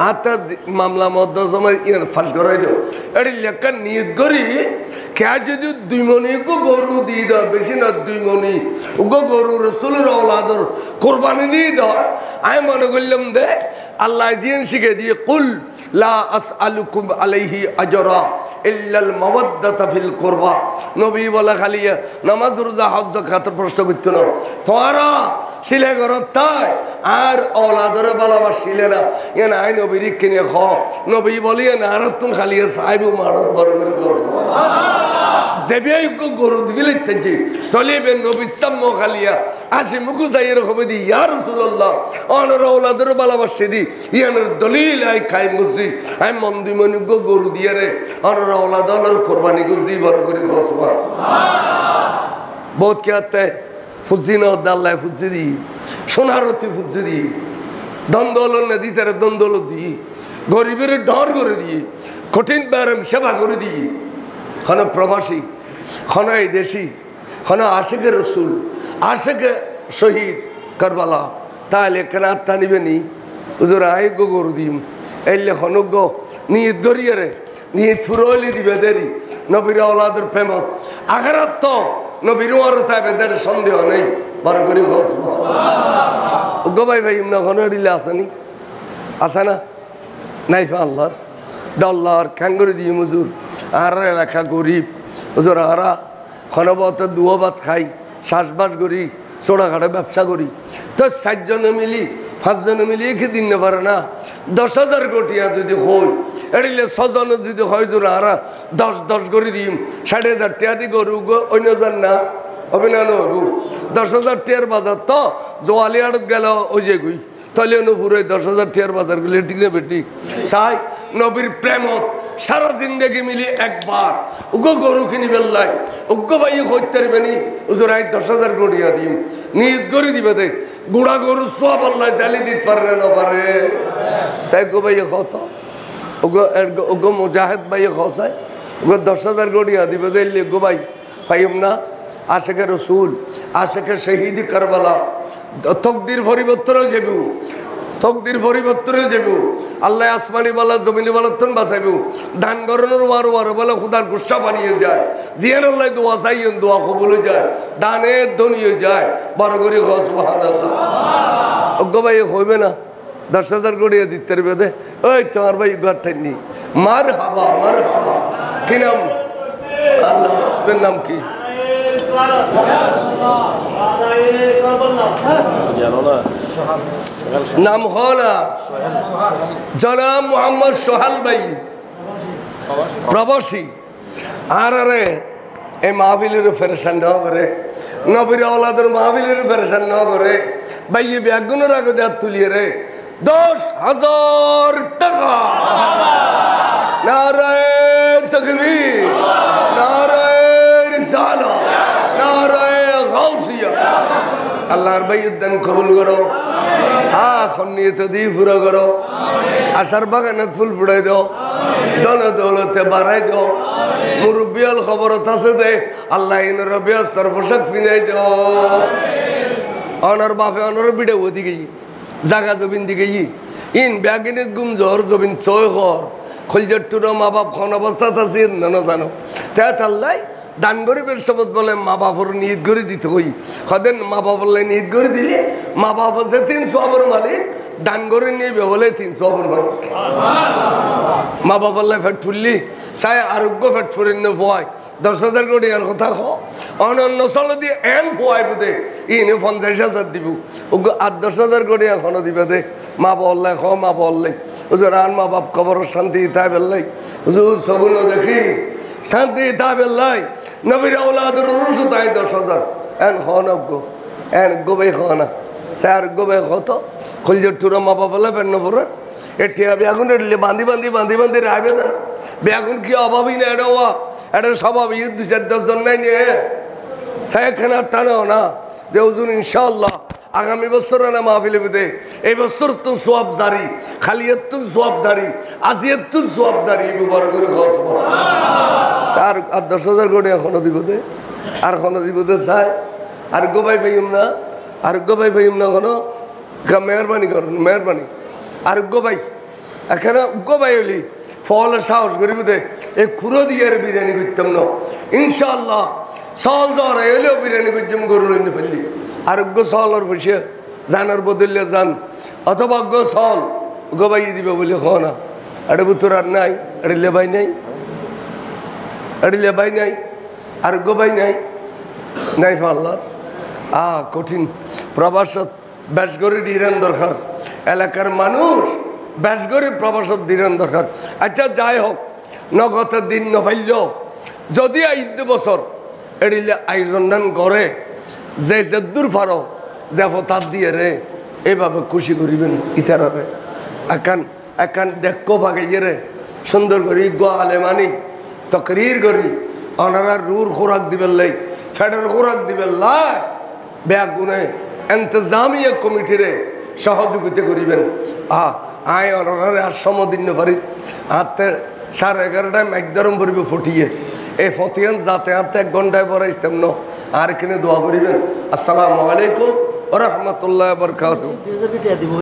আতা মামলা মদ্দ সময় ইয়ার ফাঁস করাই দাও এটি লেখা নিয়ত করি কে যদি 2 মণি গো গরু দিয়ে দাও বেশি না 2 মণি গো গরু রসুলের औलादর কোরবানি দিয়ে দাও আমি মনে করলাম দে আল্লাহ জিন শিখে দিয়ে কুল লা আসআলুকুম আলাইহি আজরা ইল্লাল মাওয়াদ্দাতা ফিল কুরবা নবী বলা খালি নামাজ রোজা হজ যাকাতের প্রশ্ন করতে না তোরা শিলে করত তাই আর औलादর ভালোবাসিলে না এন আই নবীর কিনে খ নবী বলি না আর তুমি খালি সাহেব মারত বড় করে কস যেবিয়াই গরু দিলে তেজি তলিবে নবী সাম্মো খালিয়া আসি মুকু যাইয়ের হবে দি ইয়া রাসূলুল্লাহ অনর औलादর ভালোবাসি দি ইয়ানের দলিল আই খাই মুজি আই মন্দি মনি গরু দিয়ে রে অনর औलादর কুরবানি গুজি বড় করে কস সুবহানাল্লাহ बहुत क्या आता है फुजी ना दाल्ला फुजी दी सोनारती फुजी दी दंदोलन नदी तेरे दंदोलन दी गरीबेर डर करे दी कठिन बैरम सेवा करे दी खाना प्रवासी खाना देशी खाना आशिक रसूल आशिक शहीद करबला ताले कनात तानी बनी उजर आये गो गरु दीम एल्ले खानो गो नियत करिए रे नियत फुरोली दी बेदेरी नबीर औलादर प्रेमत आखिरत तो নবীর ওয়ারতা বেদের সন্দেহ নেই বড় করে সুবহানাল্লাহ গো ভাই ভাই ইমনা ঘনড়িলা আসেনি আছে না নাই আল্লাহর ডলার খাঙ্গরি দিয়ে মজুর আর এলাকা গরিব হুজুর আরা খনবত দুয়াবাত খাই শ্বাসবাস করি ছোটখাটো ব্যবসা করি তো 4 জন মিলি 5 জন মিলি কি দিন না পারে না 10,000 কোটিয়া যদি হয় এড়িলে 6 জন যদি হয় জোর আরা 10 করে দিম 5,500 টাকা দি গরু অন্য জন না অভিনয় হবু 10,000 টাকার বাজার তো জোয়ালি আড়ত গেল ওই যে গুই তাহলে অনুপুরে 10,000 টাকার বাজার গুলি ঠিক না বেটি চাই নবীর প্রেমত সারা জিন্দগি মিলি একবার উগো গরু কিনি বেল্লাই উগ্গ ভাই হইতে পারবেনি হুজুর আই 10,000 কোটিয়া দিম নিয়ত করে দিবে দে গুড়া গরু সব আল্লাহ চালি দিতে পারে না পারে চাই গো ভাই কত উগো মুজাহিদ ভাই খসাই উগো 10,000 কোটিয়া দিবে দে গো ভাই ফাইম না আশিক রসুল আশিক শহীদ কারবালা তকদির পরিবর্তন যাবো তকদির পরিবর্তন যাবো আল্লাহ আসমানি বলা জমিনি বলাতন বাঁচাইব ধান গরনের ওয়ারো ওয়ারো বলে খুদার গুসা বানিয়ে যায় জিয়ান আল্লাহ দোয়া চাইয়েন দোয়া কবুল যায় দানে ধনিয়ে যায় বড় করে সুবহানাল্লাহ অজ্ঞ ভাই হইবে না 10,000 কোটি দিতে পারবে দে ওই তোমার ভাই গাঠাইনি মার হাবা কি নাম আল্লাহ নাম কি नाम हो ना जनाब मोहम्मद सोहाल भाई प्रवासी आरे ए माहफिलेर परेशान न करे नबीर औलादर माहफिलेर परेशान न करे भाई ये ব্যাগুনের আগে হাত তুলিয়ে রে 10,000 টাকা নারায়ে তাকবীর নারায়ে রিসালাত নারায়ে গাউসিয়া আল্লাহর বাইদান কবুল করো হ্যাঁ খন্নিয়ত দিয়ে পুরো করো আশার বাগানত ফুল ফুটাই দাও দন দৌলতে বাড়াই দাও মুরব্বিয়াল খবরত আছে দে আল্লাহ ইনর ব্যস্তর পোশাক পিনাই দাও অনর বাপে অনর বিড়ে ওদিকে জাগা জবিন দিকে ইন ব্যাগিনে গুম জোর জবিন ছয় ঘর খলজের টুরো মা বাপ খন অবস্থা আছে জানো তাল্লাই দান গরিবের শপথ বলে মা বাপর নিয়ত করে দিতে হই সদেন মা বাপ বললে নিয়ত করে দিলে মা বাপ হচ্ছে 300 অবর মালিক দান করে নিয়ে বলে 300 অবর মালিক মা বাপ বললে ফেট ফুললি চাই আরোগ্য ফেট ফুরিন ফোয়াই 10,000 কোটি আর কথা অন্য চলো দিয়ে এন ফোয়াই বুধে ইনে 50,000 দিব ওগো 8-10,000 কোটি এখনো দিবে দে মা বললে মা বললে হুজুর আর মা বাপ কবর শান্তি তাই বললাই হুজুর সগুন দেখি শান্তি তা বেল্লাই নবীর আওলাদের রুসু তাই 10,000 এন গো এন গোবে না চার গোবে কত খুলজের টুরা মা বাবা পেন পরে এটিয়া বেগুন এটলে বাঁধি রাখবে না বেগুন কি অভাবই না এটা স্বভাব 2-4-10 জন নাই নিয়ে চাইখানে আর টানেও না যে হুজুর ইনশাআল্লাহ আগামী বছর না মাহফিলে বুঝে এই বছর তো সোয়াব জারি খালি এত্তুন সোয়াব জারি আজি এত্তুন সোয়াব জারি বড় করে আর 10,000 কোটি এখনো দিব দে আর এখনো দিব দে চাই আর গোবাই পাইম না এখনো মেহরবানি করুন মেহরবানি আর গোবাই এখানে গোবাই হলি ফলের সাহস করিব দে এই খুঁড়ো দিয়ে বিরিয়ানি করতাম না ইনশাআল্লাহ সল জ্বর এলেও বিরিয়ানি করতাম গরু লইনে ফেললি আরোগ্য সলর বসে জানার বদলে যান অথবা সল গোবাই দিবে বলে না এটা বুতর আর নাই এটা লেবাই নাই আর গোবাই নাই ফাল্লার কঠিন প্রবাসত বেশগরি ডিরেন দরকার এলাকার মানুষ বেশগরি প্রবাসত ডিরেন দরকার আচ্ছা যাই হোক নগতের দিন নভাইল যদি 8 বছর এড়িলে আয়োজন করে যে দূর ফারো যে তার দিয়ে রে এইভাবে খুশি করিবেন ইতারে একান দেখো ভাগাইয়ে রে সুন্দর করি গোয়ালে মানি তকরির করি ওনারা রুর খোরাক দিবেন লাই ফেডার খোরাক দিবেন লাই ব্যাগ গুনে এন্তজামিয়া কমিটিরে সহযোগিতা করিবেন আয় ওনারে আর সমদিন পারি হাতে 11:30 একদরম পড়বে ফুটিয়ে এই ফতিয়ান যাতে হাতে 1 ঘন্টায় পরে ইসলাম ন আর এখানে দোয়া করিবেন আসসালামু আলাইকুম ওয়া রাহমাতুল্লাহি ওয়া বারাকাতুহু